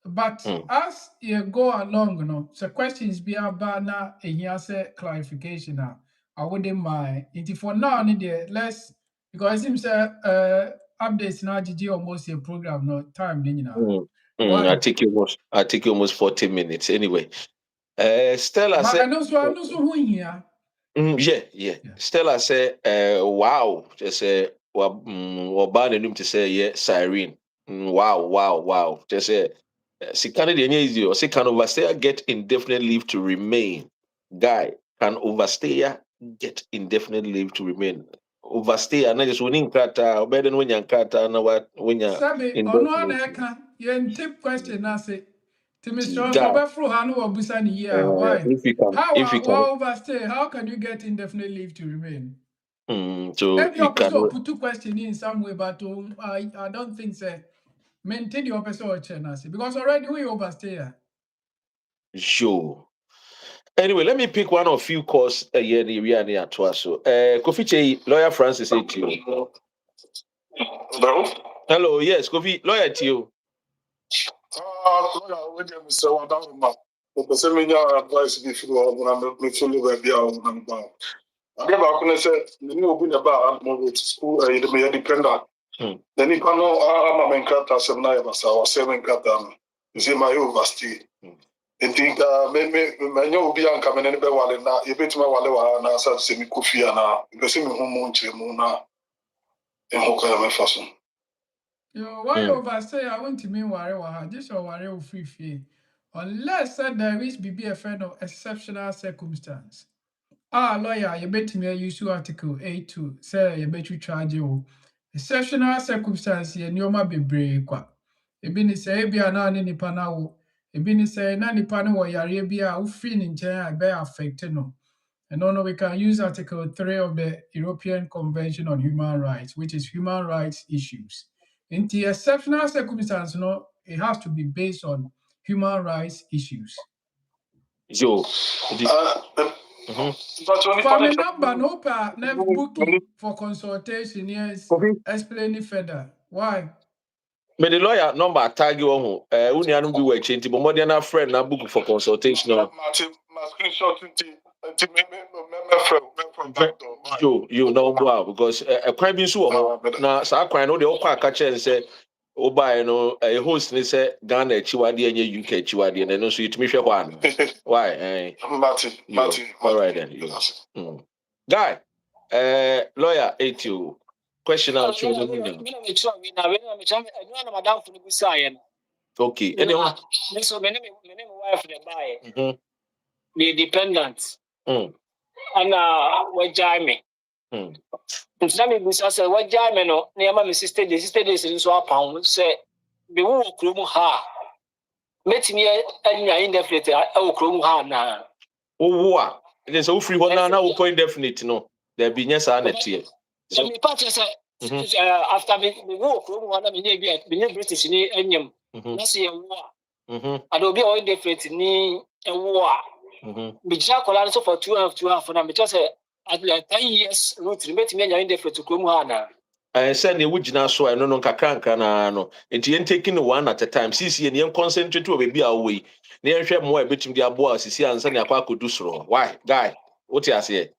But as you go along, so questions be about now and here say clarification now. I wouldn't mind. It for now let's because it seems updates now GG almost a program no time I take you almost 40 minutes anyway. Stella but said I know who here. Yeah. Stella said, wow, just say to say yeah, siren. Wow. Just say she can't easy or she can overstay get indefinite leave to remain. Guy can overstay get indefinite leave to remain. Overstay and just winning kata better than when you're kata and what when you're Sabi, ono na eka yen tip question na say Mr. Guy, Why? if you can, How overstay? How can you get indefinite leave to remain? so Maybe you your person can. put two questions in some way, but I don't think so. Maintain your person or channels because already we overstay. Sure. Anyway, let me pick one of few calls a year near to us. So, Kofi Che, lawyer Francis to you. Hello? Hello, yes, Kofi, lawyer to you. Lawyer, we dem say what that man. Because me nya advice be for me follow be our number. Ade ba ko ne say ni obi na ba am go to school you me dependent. Then you can no am menkrata sem na ya sa o sem menkrata no. You see my overstay. Nti me nya obi anka me ne be wale na ye betima wale wa na sa se mi kofi na be se me ho mo nche mu na e ho ka me faso. Why overstay? I want to mean worry just or worry free unless there is be a friend of exceptional circumstance. Lawyer, you bet me use article 82 say you bet you charge you exceptional circumstance ye nyoma bebree kwa. Ebi ni say ebi ana ne nipa na wo. Ebi ni say na nipa no wo yare bi a wo free ni nchen a be affect no. And no, we can use Article 3 of the European Convention on Human Rights, which is human rights issues. In the exceptional circumstance, no, it has to be based on human rights issues. Yo. Family number, no pa, never booking for consultation, yes, explaining further. Why? But the lawyer number tag you on who near be work change, but more than a friend na book for consultation. My screenshot You know wow because a crime being so now sa crime no the okwa catch and say o buy no a host ni say Ghana chiwade and UK chiwade and no so you to me one. Why Martin all right then guy lawyer 80 question out okay anyone so my name wife the the dependent and what me nti na me busa sɛ wagya me no na yɛma me sister days nso apam sɛ me wo kurom ha metimi anya indefinite ɛwɔ kurom ha na wo a ɛde sɛ wo free hɔ na wo point definite no there be nya saa na tie so me pa kyerɛ sɛ after me wo kurom ha na me nya bi me nya British ni anyam na sɛ yɛ wo a ade obi a wɔ indefinite ni ɛwo a me gya kola no so for 2.5 na me kyerɛ sɛ at like 10 years route metimi anya indefinite kurom ha na send the wujina so I no nkakra na no enti yen taking one at a time sisi yen concentrate o baby away na yen hwɛ mo a betim di abo a sisi ansa na akwa akodu soro why guy what you say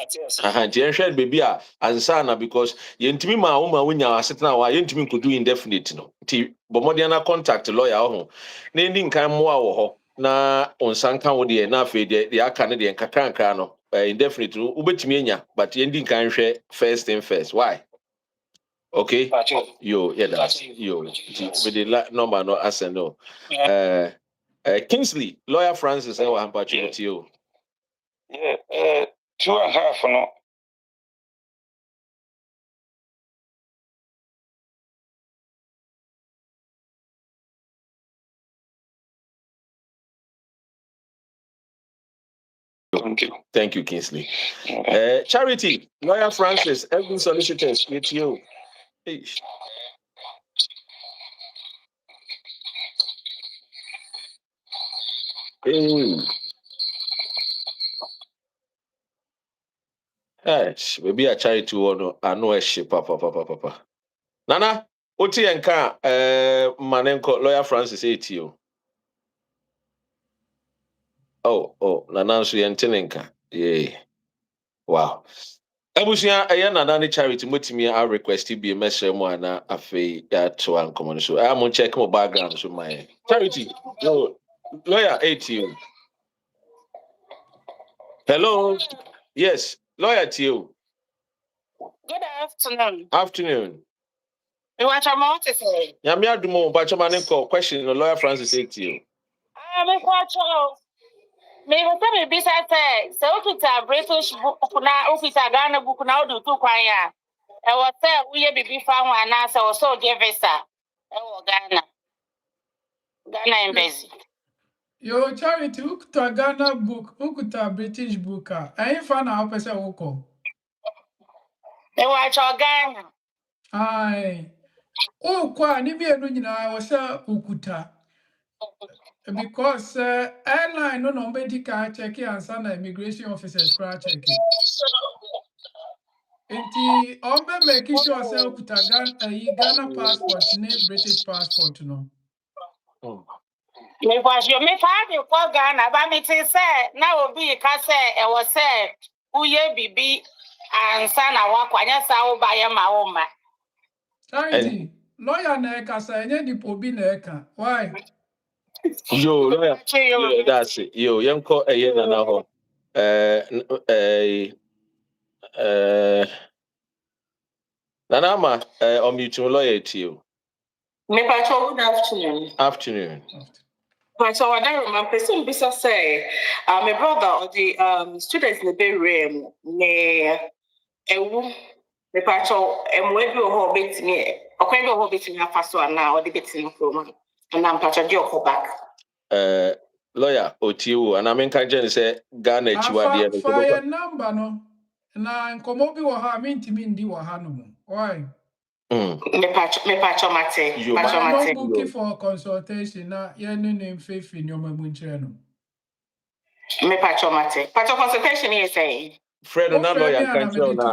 enti yen hwɛ baby a ansa na because yen timi ma wo ma wonya asetena wa yen timi nkodu indefinite no enti bomodian na contact lawyer ho na ndi nkan mo a wo ho na onsanka wo de na afi de aka ne de nkakra no indefinite no ubetimi enya but yen ndi nkan hwɛ first thing first why. Okay. Yo, yeah, that's yo. With the number no answer no. Kingsley, lawyer Francis, I want to you. Yeah, 2.5 no. Thank you, Kingsley. Charity, lawyer Francis, every solicitors with you. Hey. Maybe a charity one. I know a ship, papa. Nana, Oti and Ka, Manenko, lawyer Francis, 80. Oh, Nana, so yentenenka. Yeah. Wow. Abusua ɛyɛ nana ne charity motimi a request bi message mu ana afei ya to an komo so I am check my background so my charity no lawyer 80 hello yes lawyer to you good afternoon afternoon me watch am to say ya me adumo ba chama ne call question no lawyer Francis 80 me watch me go tell me bisa say so okita British book na okita Ghana book na odu to kwan ya e wo say uye bibi fa ho na say wo so give visa e wo Ghana embassy Yo, Charity, ukuta Ghana book, ukuta British book. Ain't fan na opese woko. Me watch Ghana. Aye. Oh, kwa ni mienu nyina wasa ukuta. Because airline no nobody can check it and send immigration officers cry check it. Enti ombe make sure say ukuta Ghana passport ne British passport no. Me was your me father call Ghana, but me say now be ka say e was say uye bibi and son awak kwanya sa wo ba ye ma wo ma. Charity, lawyer na eka say enye di pobi na eka. Why? Yo, lawyer. Yo, that's it. Yo, yanko eye na na ho. Nanama, omnitum lawyer to you. Me patrol, good afternoon. Afternoon. Patrol, I don't remember. Person bisa say, my brother or the students in the bay room, me, ewu, me patrol, we do a whole bit me, or can do a whole bit me a so now, or the bit in the and I'm patrol your back. Lawyer, Otiu, and I mean, can say Ghana Chiwadia. Fire number no. Na nkomo bi wo ha me ntimi ndi wo ha no mo. Why? Me patrol mate. Why no booking for consultation na ye ne mfefi ni oma mu nkyere no. Me patrol mate. Patrol consultation is saying. Friend, no lawyer can tell now.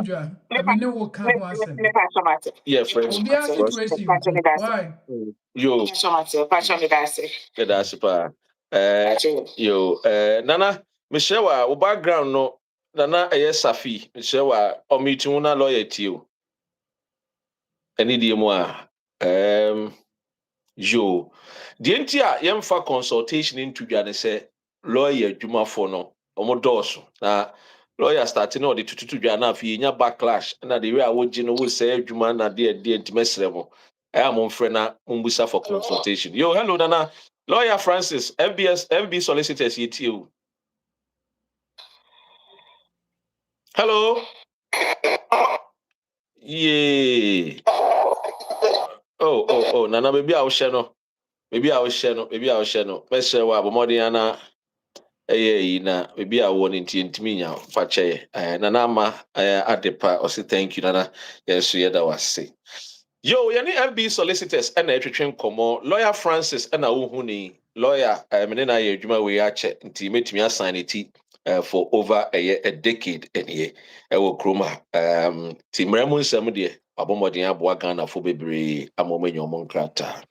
Me ne wo ka ho asem. Me patrol mate. Yeah, friend. Obi a situation. Why? Yo. Patrol me that's it. That's pa. Yo, Nana, Michelle, o background no. Nana Safi, Michelle, o meeting na lawyer to you. Any day more. Yo. The entire yemfa consultation into Ghana say lawyer Juma for no. Omo doso. Na lawyer starting all the tutu Ghana fi nya backlash. Na the way I would we say Juma na de intimesremo. I am on friend na umbusa for consultation. Yo, hello Nana. Lawyer Francis, FB solicitors you. Hello. Yeah. Oh, Nana, maybe I'll share no. Maybe I'll share no. Let's share what Bomodiana. Na maybe I want into me now. Fache. Nana ma adepa or say thank you, Nana. Yes, yeah, that was say. Yo, yani FB solicitors and a train komo. Lawyer Francis and a uhuni. Lawyer, menena ye juma we ache nti metumi assign it for over a decade any ewo kroma ti mremu nsem de abomodin aboa Ghana fo bebre amomenyo mo nkrata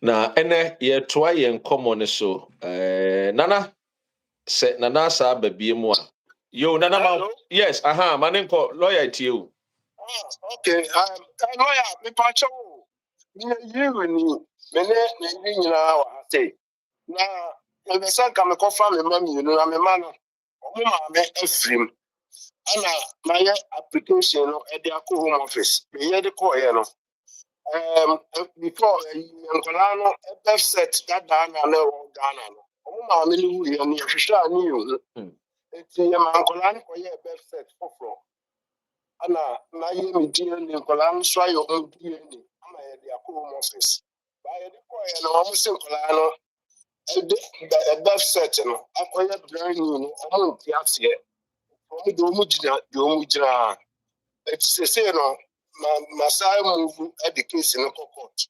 na ene ye toa ye nkomo ne so nana se nana sa babie mu a yo nana ma yes manenko lawyer tie Okay, lawyer, me pacho. You ni me nyina wa say. Na me say ka me ko fa me mami no na me ma no. Omo ma me afrim. Ana my application no e dey akọ home office. Me ye dey call here no. Before nkola no birth set that Ghana no Ghana no. Omo ma me ni wu ye ni hwehwe ani yo. Eti ye ma nkola no ko ye birth set for ana na ye me di ni nkola no so ayo mo di ni ama ye dey akọ home office. Ba ye dey call here no omo se nkola no the birth set no akoye brand new no omo nti ase omo do omo gina it's say no masai move education no court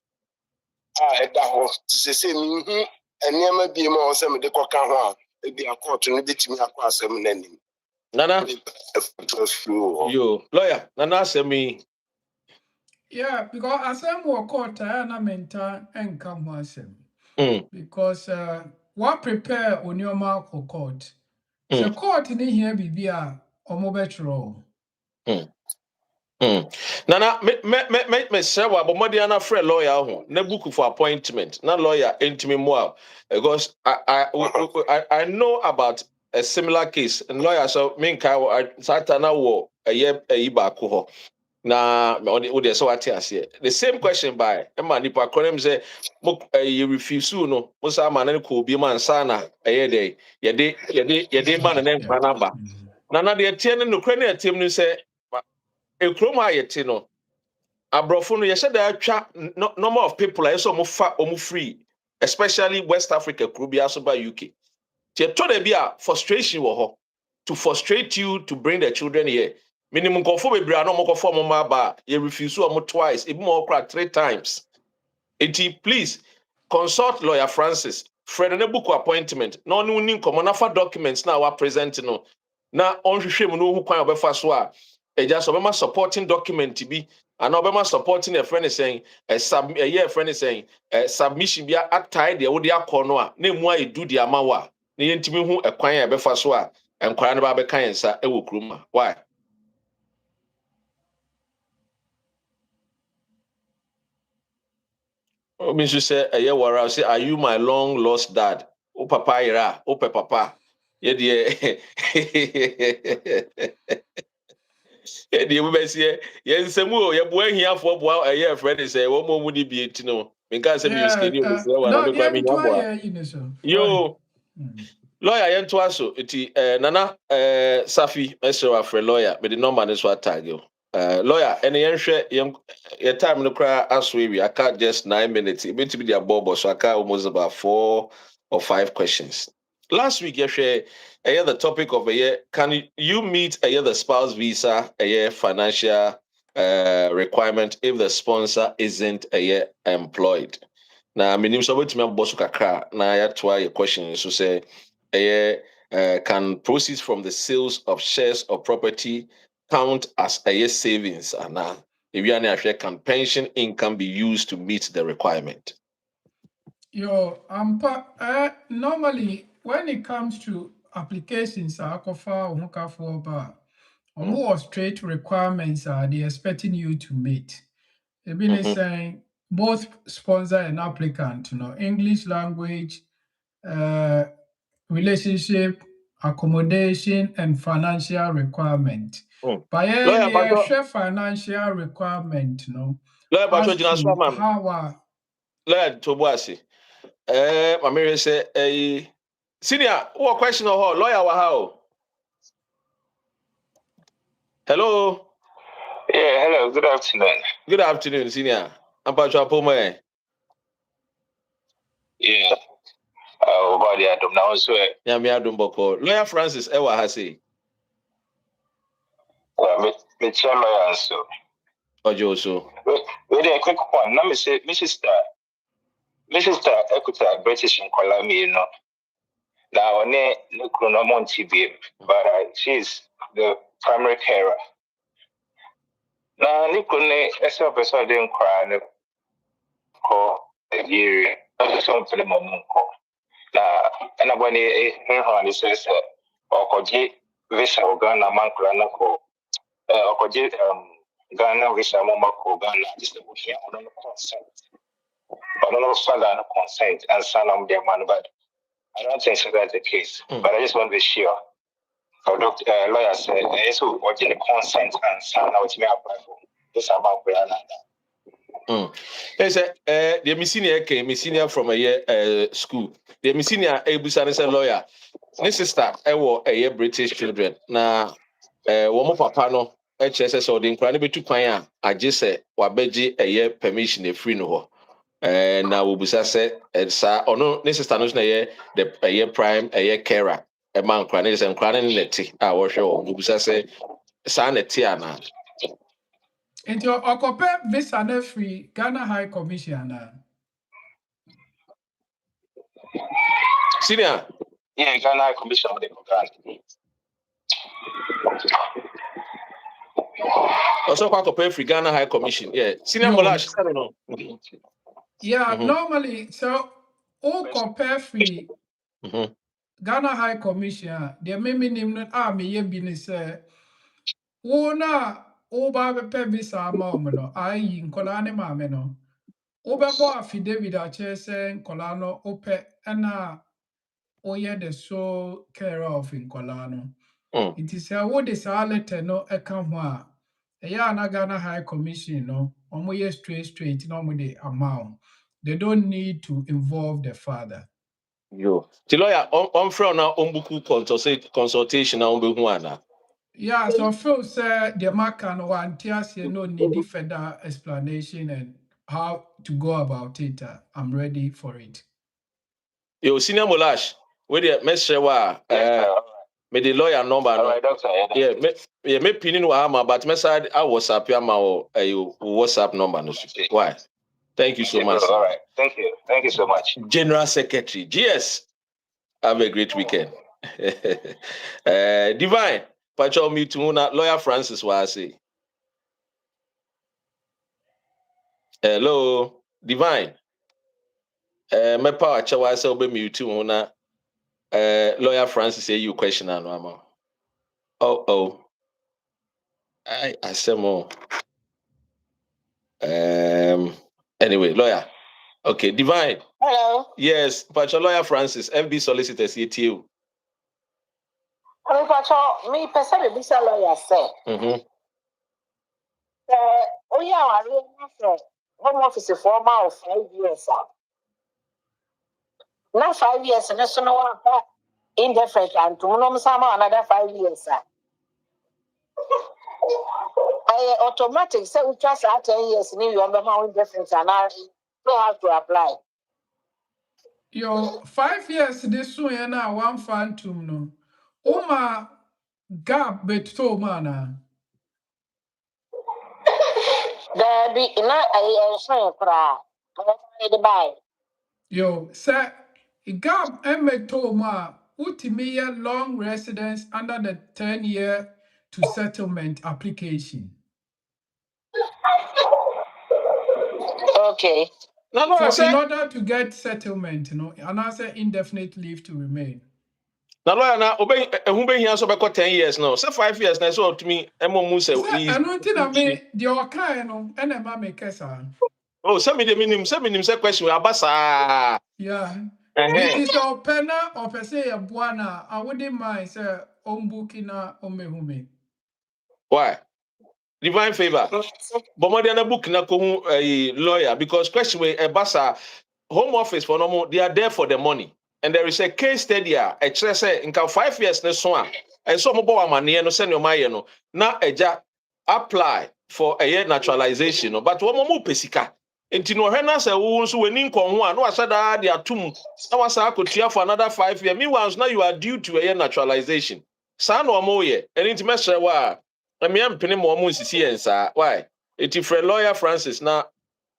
da ho say me hu enema bi ma o say me de koka ho a bi court no betimi akọ asem nanim Nana yo lawyer Nana asemi Yeah, because asem wo court na menta enka ho asem. Because what prepare onioma for court. So court ni here bibia omo betro. Nana me say wa bomodi ana friend lawyer ho na book for appointment na lawyer intimi mo because I know about a similar case and lawyer so me nka satana wo ayi ba ko ho na o dey so what ase the same question by e ma nipa konem say mo you refuse no mo sa ma na ko bi man sa na dey ye dey man na nka na ba na dey tie no kra na tie no say ekrom ayete no abrofo no yɛhyɛ da atwa number of people a yɛsɛ ɔmo fa ɔmo free especially West Africa, Krubia Soba UK. Frustration to frustrate you to bring the children here. Minimum conform a brand no conform ba you refuse to twice, even more crack 3 times. Please consult lawyer Francis. Fred and book appointment. No new common for documents now are present no. Now on hwehwe mu no hu kwan obefa so a just obema supporting document be and obema supporting a friend is saying a friend is saying submission be atai de wo de akọ no a na mu ayi do de amawa na yentimi hu ekwan a befa so a enkwara no ba be kan nsa e wo kuruma. Why? Me should say I say, are you my long lost dad? Oh papa ira, oh papa. Yeah, dear. Yeah, dear, we say, yes, Samu, your boy here for a year friend is a woman would be it, no. Because I'm skinny, no, yeah, you know, so. Yo, lawyer, I to us, Nana, Safi, Messer for lawyer, but the number is what tag you. Lawyer, and your time no cry as we can't just 9 minutes. It to be their bobo, so I can't almost about 4 or 5 questions. Last week, you share the topic of a year. Can you meet the spouse visa, financial requirement if the sponsor isn't employed? Now, minim so wait me boss kakra. Now, I try your question. So say, can proceeds from the sales of shares or property count as a savings? And if you are can pension income be used to meet the requirement? Normally when it comes to applications, more straight requirements are they expecting you to meet. They've been saying both sponsor and applicant, English language, relationship, accommodation, and financial requirement. But share financial requirement, Lawyer, Tobuasi. Mamere say, senior, what question or lawyer how? Hello. Yeah, hello, good afternoon. Good afternoon, senior. I'm Patrick Poma. Yeah. About the Adam now, so. Yeah, me Adam Boko. Lawyer Francis, Ewa Hasi. Well, me chair lawyer, so. Ojo, so. Wait, a quick one. Let me say, Mrs. Equita, British in Colombia, you know. Now, ne chronomon TB, but she's the primary carer. Now, Nicole, as a person didn't cry, call a year, something for the moment. Now, and when he says, Okoji visa Ghana Mankrana ko Okoji Ghana visa Momako Ghana just the here on consent. I don't know father consent and son of their man, but I don't think so that's the case. But I just want to be sure. For doctor lawyer said so original consent and son out me apply for this about Ghana. They say the senior from a year school. The senior a lawyer. This sister, a British children. Now, one papa no, HSS or the inquiry be too quiet. I just say, wabeji a year permission a free no. Now we say, sir, or no, this sister knows the a year prime, a year carer, a man crannies and cranning letty. I was sure we say, son a tiana. And your occupy visa free Ghana High Commission. Senior. Yeah, Ghana High Commission of the Ghana. Also, quite pay free Ghana High Commission. Yeah, senior Molash. I don't know. Yeah, normally, so all compare free Ghana High Commission. The minimum army ye business. Wona oba be visa no ayi nkola ne maame no. Obebo affidavit a chese nkola no ope na oye the sole care of nkola no. It is a what is a letter no eka ho a eya na Ghana High Commission no omo ye straight no mo the amount. They don't need to involve the father. Yo. The lawyer on from now on buku consultation na on behu ana. Yeah, so Phil said the Macan one tears no need further explanation and how to go about it. I'm ready for it. Yo, senior Molash, where the messenger me the lawyer number. All right, doctor. Yeah, me pinning Wahama, but message I WhatsApp your WhatsApp number. No. Why? Thank you so much. All right. Thank you. Thank you so much. General Secretary. GS. Have a great weekend. Divine. Pacho me to lawyer Francis was say. Hello, Divine. My power chawa say obe me to lawyer Francis say you question no. Oh. I say more. Anyway, lawyer. Okay, Divine. Hello. Yes, Pacho lawyer Francis, FB solicitor CTU. Hello, Pacho. Me person be bisa lawyer say. Oh yeah, I really home office for about 5 years. Now 5 years, and so no one indefinite and to no another 5 years. I automatic say we just 10 years, new you remember indefinite and I don't have to apply. Yo, 5 years this one na one phantom no. Oma gap beto mana. There be na I shine kra. I buy. Yo, sir, gap emeto ma utimiya long residence under the 10-year to settlement application. Okay. No, I For say. in order to get settlement, you know, and I say indefinite leave to remain. Now, lawyer, now, obey who been here so about 10 years now. So 5 years now, so to me, Emo Musa is. I don't think I mean the okay, no, and a make kesa. Oh, some of the minimum, say question, Abasa. Yeah. It is a penna or per se a buana. I wouldn't mind, sir, ombukina omehume. Why? Divine favor. But more than a book, na a lawyer, because question with Abasa, home office for normal, they are there for the money. And there is a case study, a say in 5 years, next one. And some about money, no send your money, no. Now, apply for a year naturalization, but one more pesika. Nti no hena say wo nso wani nkon a no asada de atum na wasa akotua for another 5 years. Meanwhile now you are due to a year naturalization. Sa no mo ye. Eni nti mesre wa me am pene mo mo sisi ensa. Why? Eti friend lawyer Francis na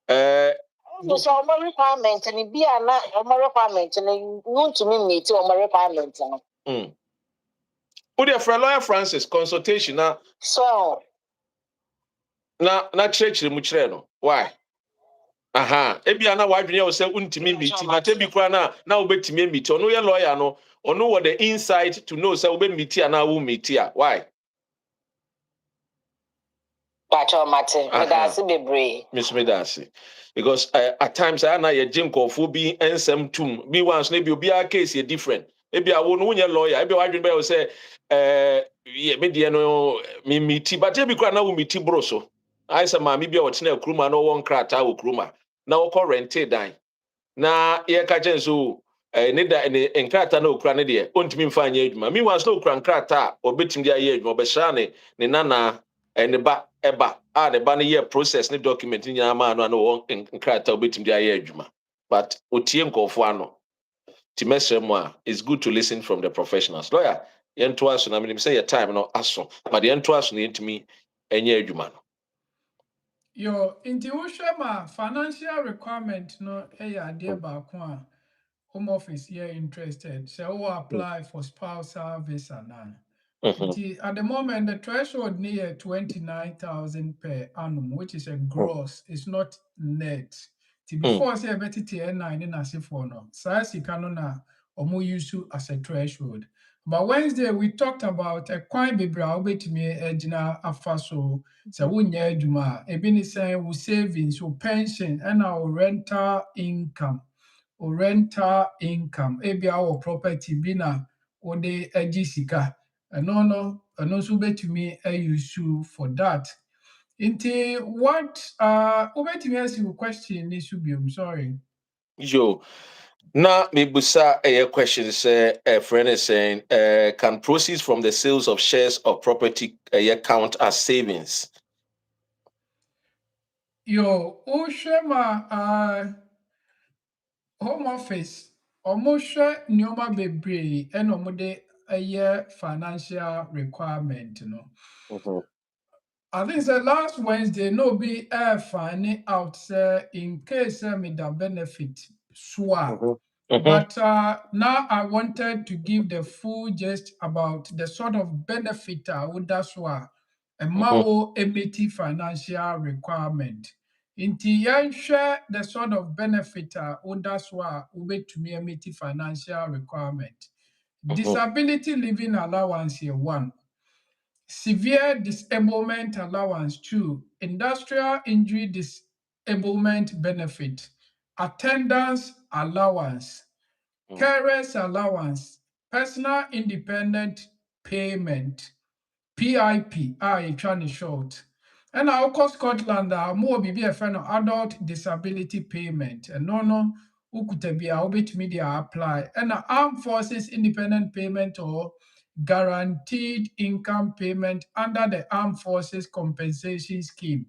So my requirement and be a na requirement and you want to meet my requirement. Who the friend lawyer Francis consultation na So na church mu kire no. Why? Aha, ebia na wadwene o se untimi meet na tebi kura na obetimi meet ono ye lawyer no ono what the insight to know say obe meet na wo meet a. Why? Pacho Martin, that's bebre. Miss Medasi. Because at times I na ye jim kofo bi ensem tum bi once na bi obi a case ye different. Ebia wo no nye lawyer, ebia wadwene be o say ye me de no me meet but tebi kura na wo meet bro so. I say ma me bia o tena kuruma na won krata wo kuruma na wo ko rented dan. Na ye ka chen so ne da ne nkrata na okura ne de ontimi mfa anya adwuma mi wan so okura nkrata obetim de aye adwuma obehra ne nana ne ba eba a ne ba ne ye process ne document ni ama no na wo nkrata obetim de aye adwuma but otie nkofo ano ti mesremu a it's good to listen from the professionals lawyer ye nto aso na me say your time no aso but ye nto aso ne ntimi anya adwuma no. Yo, inti ma financial requirement no ade ba ko a home office here interested. So who apply for spousal visa now. At the moment, the threshold near 29,000 per annum, which is a gross, it's not net. Before say better TN9 in as if for no, size canona or more used as a threshold. But Wednesday we talked about a quite be brow bit me ejina afaso. So we nye juma, a bini say we savings, or pension, and our rental income. Or rental income, ebi our property bina or the ejisika. And no, so bet me a use for that. Into what bet me ask you a question this should be I'm sorry. Yo, now Mibusa a question say a friend is saying can proceeds from the sales of shares of property count as savings? Yo, Oshema home office Omoshe nyoma bebre and omode a year financial requirement, I think the last Wednesday no be finding out say in case me da benefit swap. But now I wanted to give the full gist about the sort of benefit that's why a mao emiti financial requirement. Inti share the sort of benefit that's why ube to me emiti financial requirement. Disability living allowance here one. Severe disablement allowance 2, industrial injury disablement benefit, attendance allowance, carers allowance, personal independent payment, PIP, trying to short. And our cost Scotland more be a friend of adult disability payment. And no, who could be a bit media apply. And armed forces independent payment or guaranteed income payment under the Armed Forces Compensation Scheme.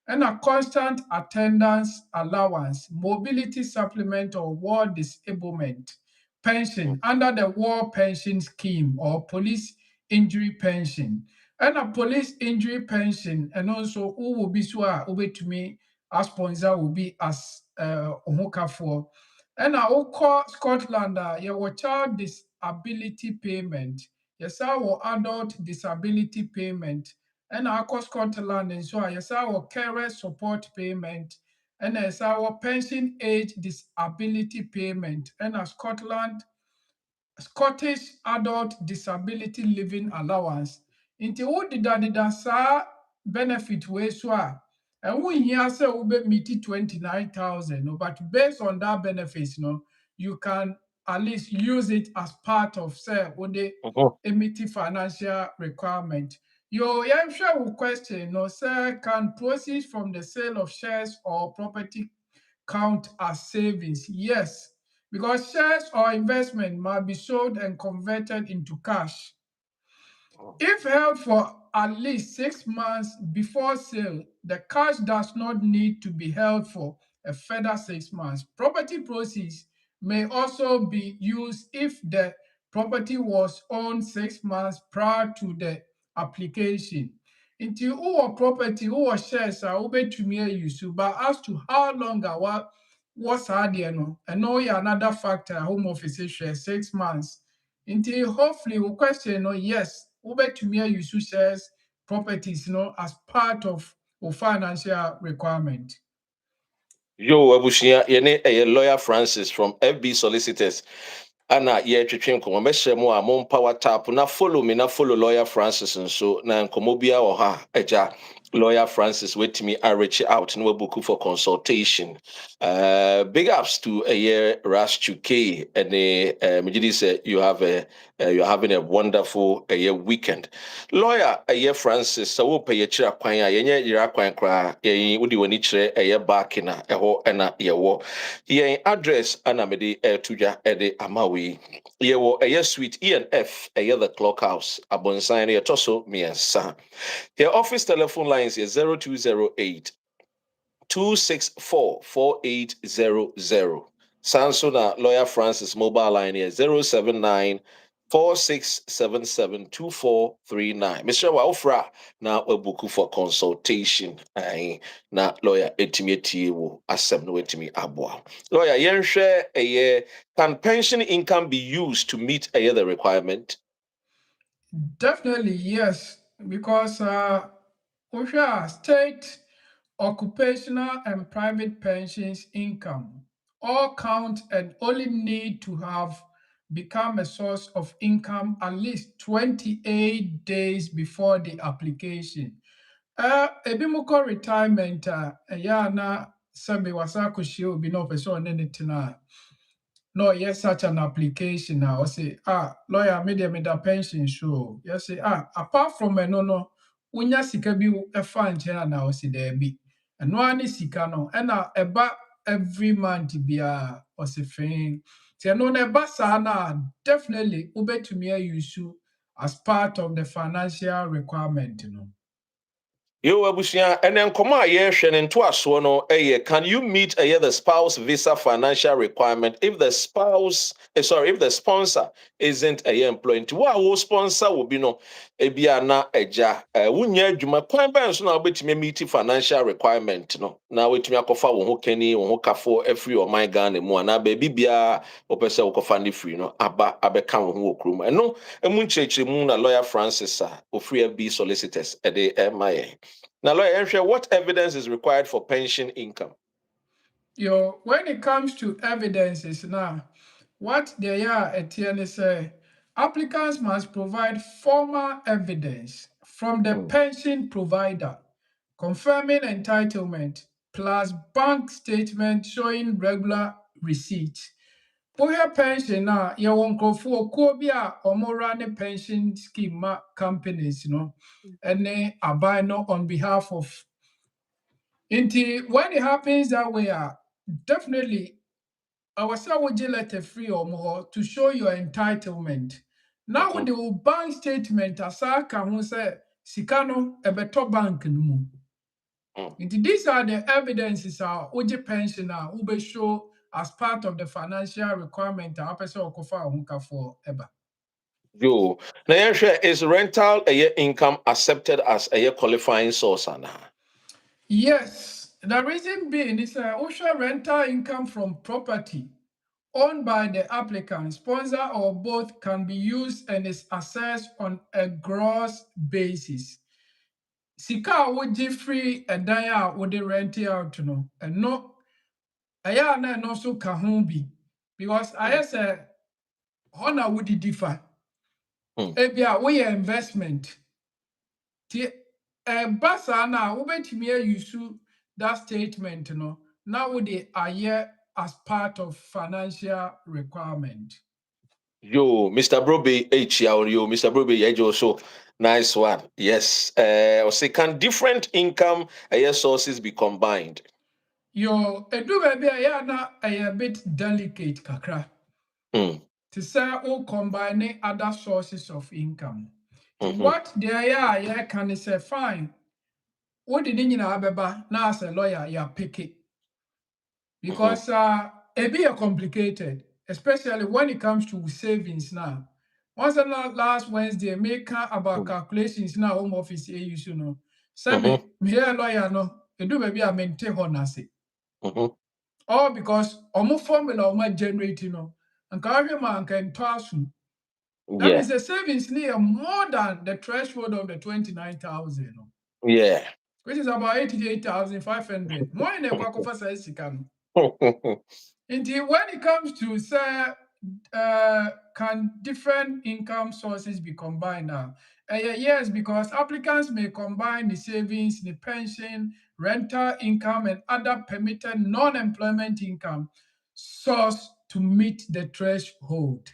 And a constant attendance allowance, mobility supplement or war disablement pension under the war pension scheme or police injury pension. And a police injury pension, and also who will be so to me as sponsor will be as Ohoka for. And I will call Scotland, your child disability payment. Yes, our adult disability payment. And I call Scotland, and so yes, our carer support payment. And as our pension age disability payment. And a Scottish Adult Disability Living Allowance. Nti wo deda saa benefit we so a ɛho hia sɛ wobe meet 29,000 no, but based on that benefits no, you can at least use it as part of say wode emiti financial requirement. Yo, yɛhwɛ wo question no, say can proceeds from the sale of shares or property count as savings? Yes, because shares or investment must be sold and converted into cash. If held for at least 6 months before sale, the cash does not need to be held for a further 6 months. Property proceeds may also be used if the property was owned 6 months prior to the application. Nti wowɔ property, wowɔ shares a wobɛtumi ayi, but as to how long wɔ saa adeɛ no, ɛno yɛ another factor a home office hwɛ 6 months. Nti hopefully wo question no, yes, wobɛtumi ayi shares properties as part of your financial requirement. Yo, Abushia, yene a lawyer Francis from FB Solicitors. Ana ye twetwe nkomo mehyɛ mu a mo power tap na follow me na follow lawyer Francis nso na nkomo bia wɔ ha agya lawyer Francis wetimi reach out na book for consultation. Big ups to a year Rush 2K and Mijidi say you're having a wonderful weekend. Lawyer a year Francis so wo pay chira kwan a yenye yira kwan kra ye wodi wani chire a year back na ɛhɔ ɛna yɛwɔ yen address ana mede tuja ede amawi yewo a suite ENF the clock house abonsan ye toso miensa. Your office telephone lines is 0208 264 4800. Sansona Lawyer Francis mobile line is 079 46772439. Mr. Waufra now a book for consultation. Na lawyer etimi wo asem no etimi aboa. Lawyer yenhwe can pension income be used to meet the requirement? Definitely yes, because state, occupational and private pensions income all count and only need to have become a source of income at least 28 days before the application. Ebi mo kɔ retirement ɛyɛ a na sɛbe wasa akɔhyia obi na ɔpɛ sɛ ɔne ne tena no, yes, such an application now. Say, lawyer, me da pension show. Yes, say, apart from no, unya sika bi efa nkyɛn na ɔsi there be. And one is sika no, ɛna ɛba every month bia ɔsi fɛn. Ti ɛno na ɛba saa na definitely ubetumi use as part of the financial requirement no. Yo, Abusia, and then come out here, Shannon, to us, can you meet the spouse visa financial requirement if the spouse, if the sponsor isn't a employee? What sponsor will be no, na eja, wunya juma, kwan ban so na wait me meet financial requirement, no. Now wait me akofa wo kenny, wo kafo every or my gun, mo na baby bia, opesa wo kofa free, no, abeka wo krum. And no, munche mu na lawyer Francis, free FB solicitors, my. Now, lawyer, what evidence is required for pension income? When it comes to evidences now, what they are at say, applicants must provide formal evidence from the pension provider confirming entitlement plus bank statement showing regular receipts. Wohwɛ pension na yɛwɔ nkurɔfoɔ kuo bi a wɔra ne pension scheme ma companies no ne aban no on behalf of. Nti when it happens that way, definitely our would letter free or more to show your entitlement. Now with the bank statement asaka who say sikano ebeto bank no mu. These are the evidences oje pensioner who be show as part of the financial requirement a person okofa hunka for eba. Yo, now is rental income accepted as a qualifying source? Yes, the reason being is OSHA rental income from property owned by the applicant, sponsor, or both can be used and is assessed on a gross basis. Sika would free a dia would rent it out no, and no, I na no so kahumbi because I say honor would differ. Ebia we investment. Basa na wobetumi use that statement no now would they are as part of financial requirement. Yo, Mr. Broby, yo, Mr. Broby, yeah, so nice one. Yes. Say, can different income sources be combined? Yo, edu baby na a bit delicate kakra. To say all combining other sources of income. What they are can say fine. What did you know about now as a lawyer, you pick it. Because it be complicated, especially when it comes to savings now. Once last Wednesday, make about calculations now home office you know. Say me here lawyer no, it do maybe I maintain honest. All because omo formula omo generate no, and carry man can toss. That means the savings near more than the threshold of the 29,000. Yeah. Which is about 88,500. More in a quack size can. Indeed, when it comes to say, can different income sources be combined now? Yes, because applicants may combine the savings, the pension, rental income, and other permitted non-employment income source to meet the threshold.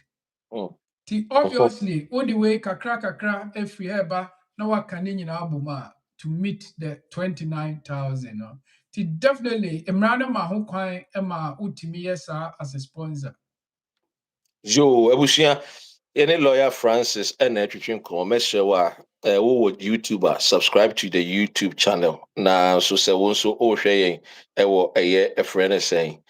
Obviously, all the way kakra every eba na wakani nyina abuma to meet the 29,000. Definitely, emrano ma ho kwan ema utimi yesa as a sponsor. Yo, Ebusia, any lawyer Francis and Etchin Commercial YouTuber, subscribe to the YouTube channel. Now, so say one so sharing a friend is saying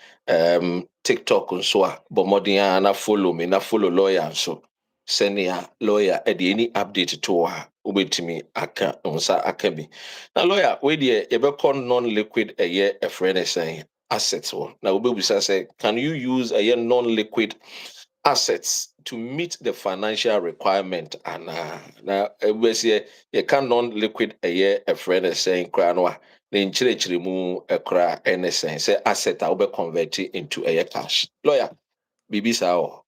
TikTok and so but more than na follow me, na follow lawyer so send ya lawyer at any update to her. Wait me, aka unsa akabi. Now, lawyer, wait there, non-liquid a friend is saying assets. Now, we say, can you use a non-liquid assets to meet the financial requirement? And now we say you can non-liquid a friend is saying cranwa then chile mu a cra anything say asset will be converted into a cash. Lawyer, BB sao.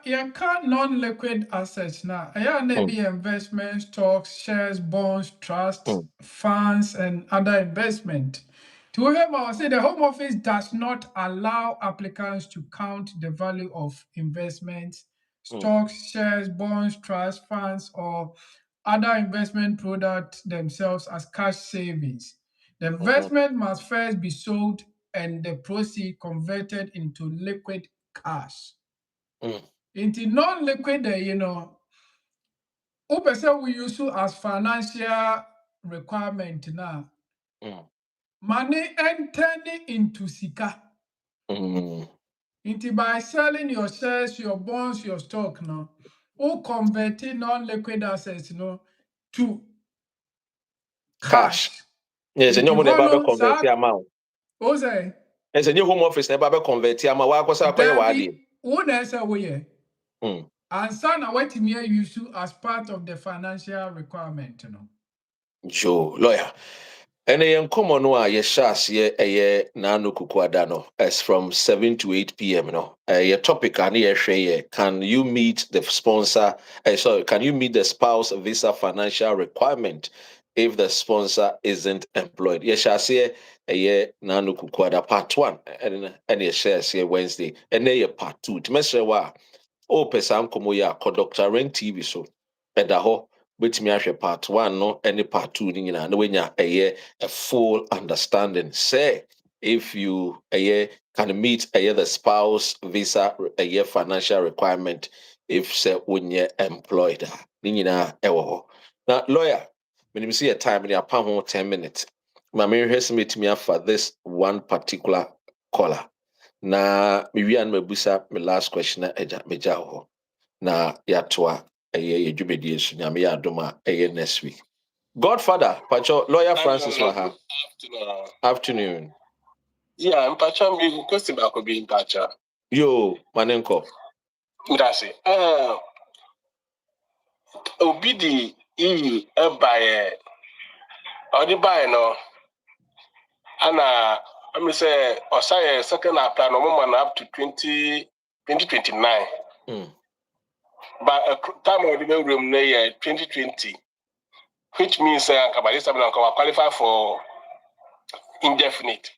You can't non-liquid assets now. Maybe investment, stocks, shares, bonds, trusts, funds, and other investment. To him, I say the Home Office does not allow applicants to count the value of investments, stocks, shares, bonds, trust funds, or other investment products themselves as cash savings. The investment must first be sold and the proceeds converted into liquid cash. Into non-liquid, we use as financial requirement na Mm. money entering into sika. Mm. Into by selling your shares, your bonds, your stock, no, or converting non-liquid assets, no, to Cash. cash. Yes, and Into you never hono convert sa the amount. ose And the new home office never convert the amount. Why was I quite wadi? Debbie, una say we Mm. and son what me use you as part of the financial requirement, no. Joe, lawyer. And a common one, yes, shas, ye, nano kukwada no, as from 7 to 8 p.m. No, your topic, can you meet the sponsor? Sorry, can you meet the spouse visa financial requirement if the sponsor isn't employed? Yes, shas, ye, nano kukwada part 1, and yes, shares here Wednesday, and then part 2. To measure wa, oh, pesan komo ya, Dr. Ren TV so, edaho. Wetumi ahwɛ part 1 no ne part 2 no nyinaa na wanya a full understanding. Say if you can meet the spouse visa financial requirement if say when you're employed. Ne nyinaa ɛwɔ hɔ. Na lawyer, when you see a time ne apa ho 10 minutes. Ma menhwɛ sɛ metumi afa this one particular caller. Na mewie no mabusa me last question na megya wo hɔ. Na yɛatoa ɛyɛ dwumadie so nyame yɛ adom a ɛyɛ next week. Godfather, Pacho, lawyer Francis Waha. Afternoon. Yeah, I'm Pacha. Me question back will be in Pacha. Yo, Manenko. That's it. Obi the EU buy or the buy no. And I say or say second apply no more up to 2029. But time of the room near 2020, which means Kabali Sabina qualify for indefinite.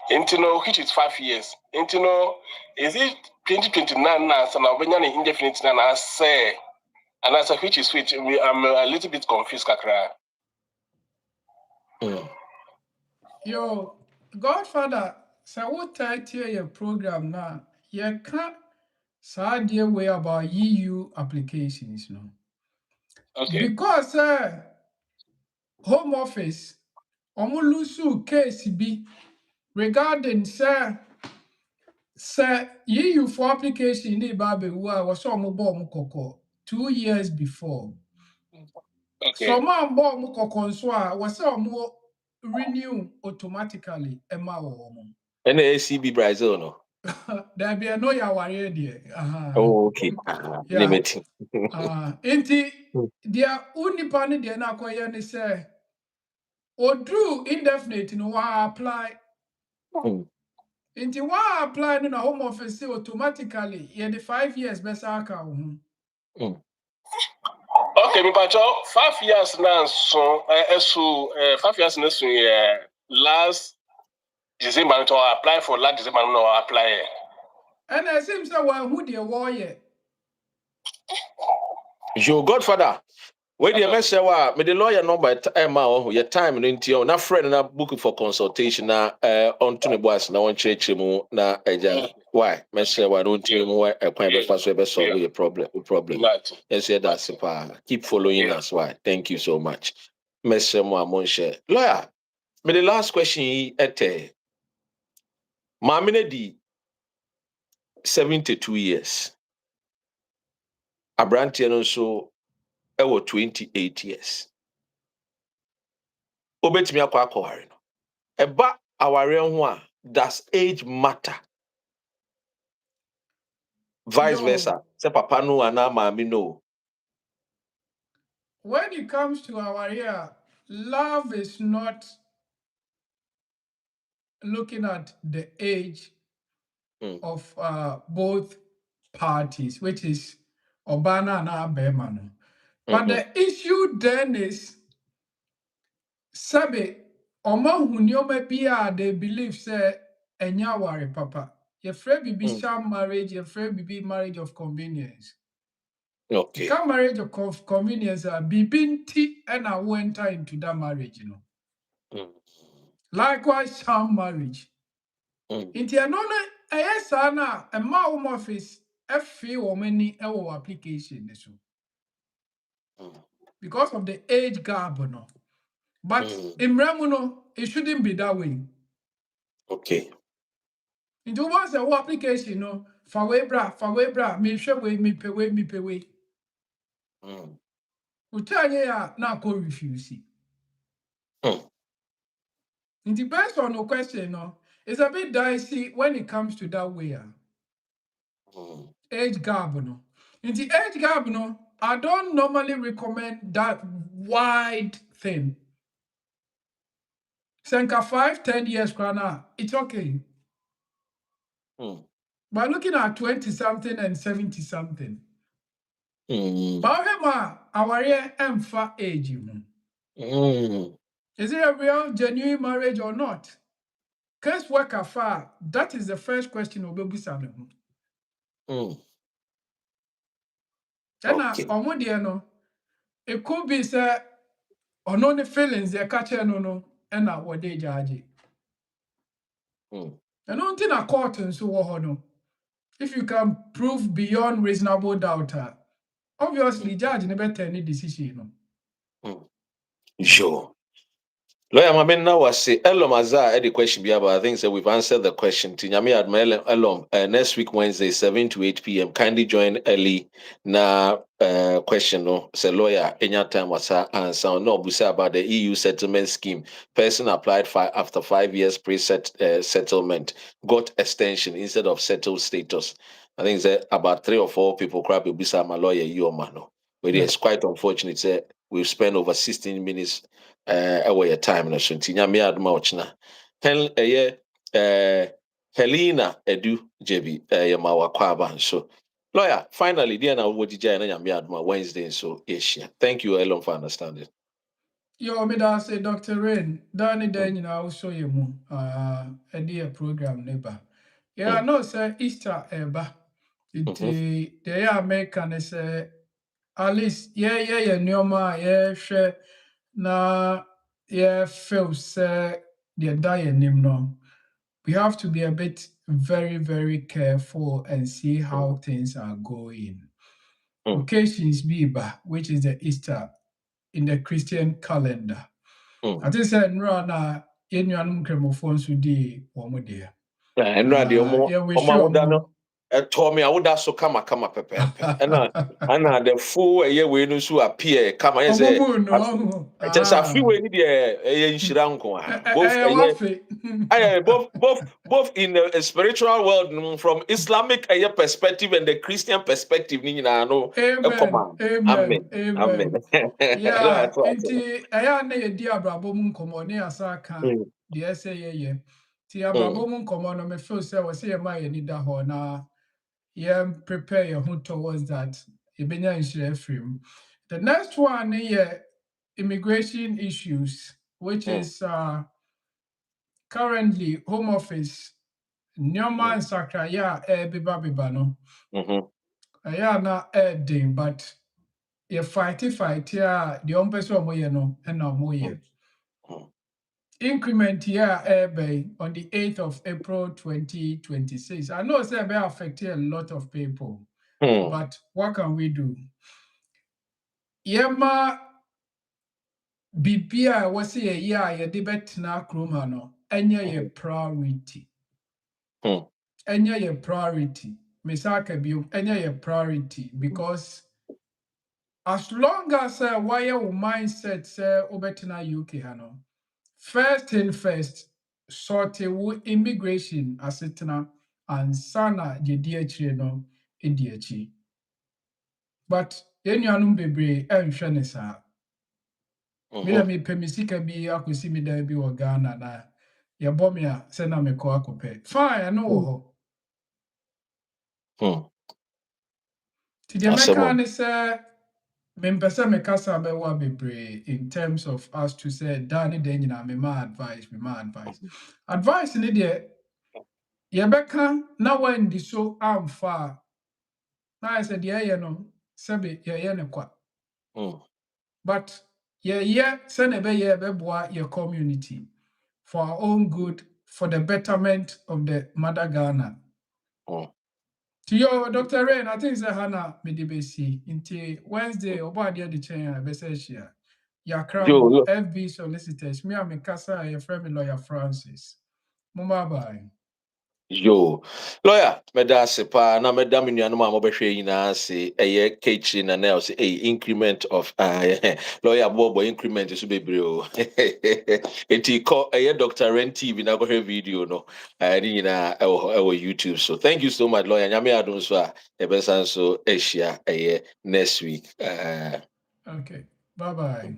Which is 5 years. Is it 2029 now? So now when you're indefinite now, I say, and I say which is which. I'm a little bit confused, Kakra. Yo, Godfather, so what title your program now? You can't say way about EU applications, no. Okay. Because Home Office, omulusu case be regarding sir EU for application ni babe was omubom koko 2 years before. Okay. So man bomb koko so was renew automatically Emma woman. And the ACB Brazil, no? There be no ya warrior there. Oh, okay. Yeah. Limiting. Inti dia unipani dia na koye ni say Odru indefinite no wa apply. Inti wa apply no na Home Office say automatically ye the 5 years besa aka wo. Okay, me Pacha, 5 years now. So 5 years now. So last December to apply for last December no apply. And it seems that one who the warrior. Your Godfather. Wait the message wa me the lawyer number your time no nti na friend na book for consultation na on to ne boss na won church mu na eja why message wa no ntimi mu e kwan be fa so be solve your problem yes that's keep following us why thank you so much message mu amon share lawyer me the last question ete maamine di 72 years Abrantie no so ewo 28 years obetimi akwa akọware no eba aware ho a does age matter vice versa say papa no ana maami no. When it comes to our area, love is not looking at the age of both parties, which is Obana and Abemano. But the issue then is, Sabe, Oma Hunyoma Bia, they believe, say, Enyawari Papa. Your friend be sham marriage, your friend be marriage of convenience. Okay. Can marriage of convenience be binti and I went into that marriage, you know. Likewise, sham marriage. Inti anona ayesa na ema Home Office efe wo mani ewo application so. Because of the age gap no. But in Remuno, it shouldn't be that way. Okay. Into once a whole application, no, for way bra, me share way, me pay way. We tell you now go refuse. It depends on the question, no. It's a bit dicey when it comes to that way. Age gap, no. In the age gap, no, I don't normally recommend that wide thing. Senka 5-10 years, it's okay. But looking at 20-something and 70-something, but our emfa age, is it a real genuine marriage or not? Case work afar, that is the first question we'll be saying. Then no, it could be say on only feelings they catch no and what they judge. And on thing a court and so on. If you can prove beyond reasonable doubt, obviously judge never take any decision. Sure. Lawyer Maben now was say Elom Azar the question be about. I think so we've answered the question. Tinyami Admiral Elom next week Wednesday 7 to 8 p.m. Kindly join early na question no say lawyer anytime was answer no busa about the EU settlement scheme. Person applied after 5 years settlement got extension instead of settled status. I think it's about 3 or 4 people crap busa my lawyer you mano. But it's quite unfortunate say we've spent over 16 minutes away a time na so nti nyame adoma ochina Helena Edu JB yama wakwaba so lawyer finally there na wo DJ na nyame adoma Wednesday so Asia. Thank you Elon for understanding. Yo, me da say Dr. Rain, Danny then you know show you mu a dear program neighbor. Yeah, no say Easter eba. They are American say at least yeah nyoma share na feel say the die nim no. We have to be a bit very, very careful and see how things are going. Occasions Biba, which is the Easter in the Christian calendar. I just said, no, na yenuanum kremophones would be one day. And radio told me I would also come pepe. And the full year we no so appear come I say just a few way the shiranko both in the spiritual world from Islamic perspective and the Christian perspective Amen. Amen. Yeah, inti aya na ye di abrabo mu nkomo ne asa ka de ese ye ti abrabo mu nkomo no me feel say we say ma ye ni da ho na ye prepare your who towards that ebenya nhire frame. The next one is immigration issues, which is currently Home Office nyoma nsakraya biba no. Aya na ding, but you fight the person no and no increment here on the 8th of April 2026. I know it's affecting a lot of people, but what can we do? Yema bibia was a year debate na kroma no enya ye priority. Enya ye priority. Misaka bium enya ye priority because as long as wire mindset say obetina UK hano. First thing first, sort immigration asetna and sana je no ediechi. But yenuanum bebre enhwe ne saa. Me pemisika bi akosi mi da bi wo Ghana na ye bomi a se na me ko akopɛ. Fine, no wo ho. Ti de meka ne se Mempesa me kasa bewa bebre in terms of us to say Danny Denina me my advice. Advice ni de yebeka na when di so amfa na I said ye no sebe ye ne kwa. But ye send be ye beboa your community for our own good, for the betterment of the mother Ghana. To your Dr. Rain, I think it's Hannah Medibesi. Into Wednesday, or by the other chain, I share. Yakra Yo. FB solicitors. Me, I'm in Casa, your friend, lawyer Francis. Mama bye. Yo, lawyer, meda se pa na meda me nuanom a mobɛhwɛ nyinaa se ɛyɛ kitchen na nail se increment of lawyer bobo increment so bebree o. Enti kɔ ɛyɛ Dr. Ren TV na kɔhwɛ video no. Ne nyinaa ɛwɔ YouTube so. Thank you so much lawyer. Nyame adom so a yɛbɛsan so ahyia ɛyɛ next week. Okay. Bye bye.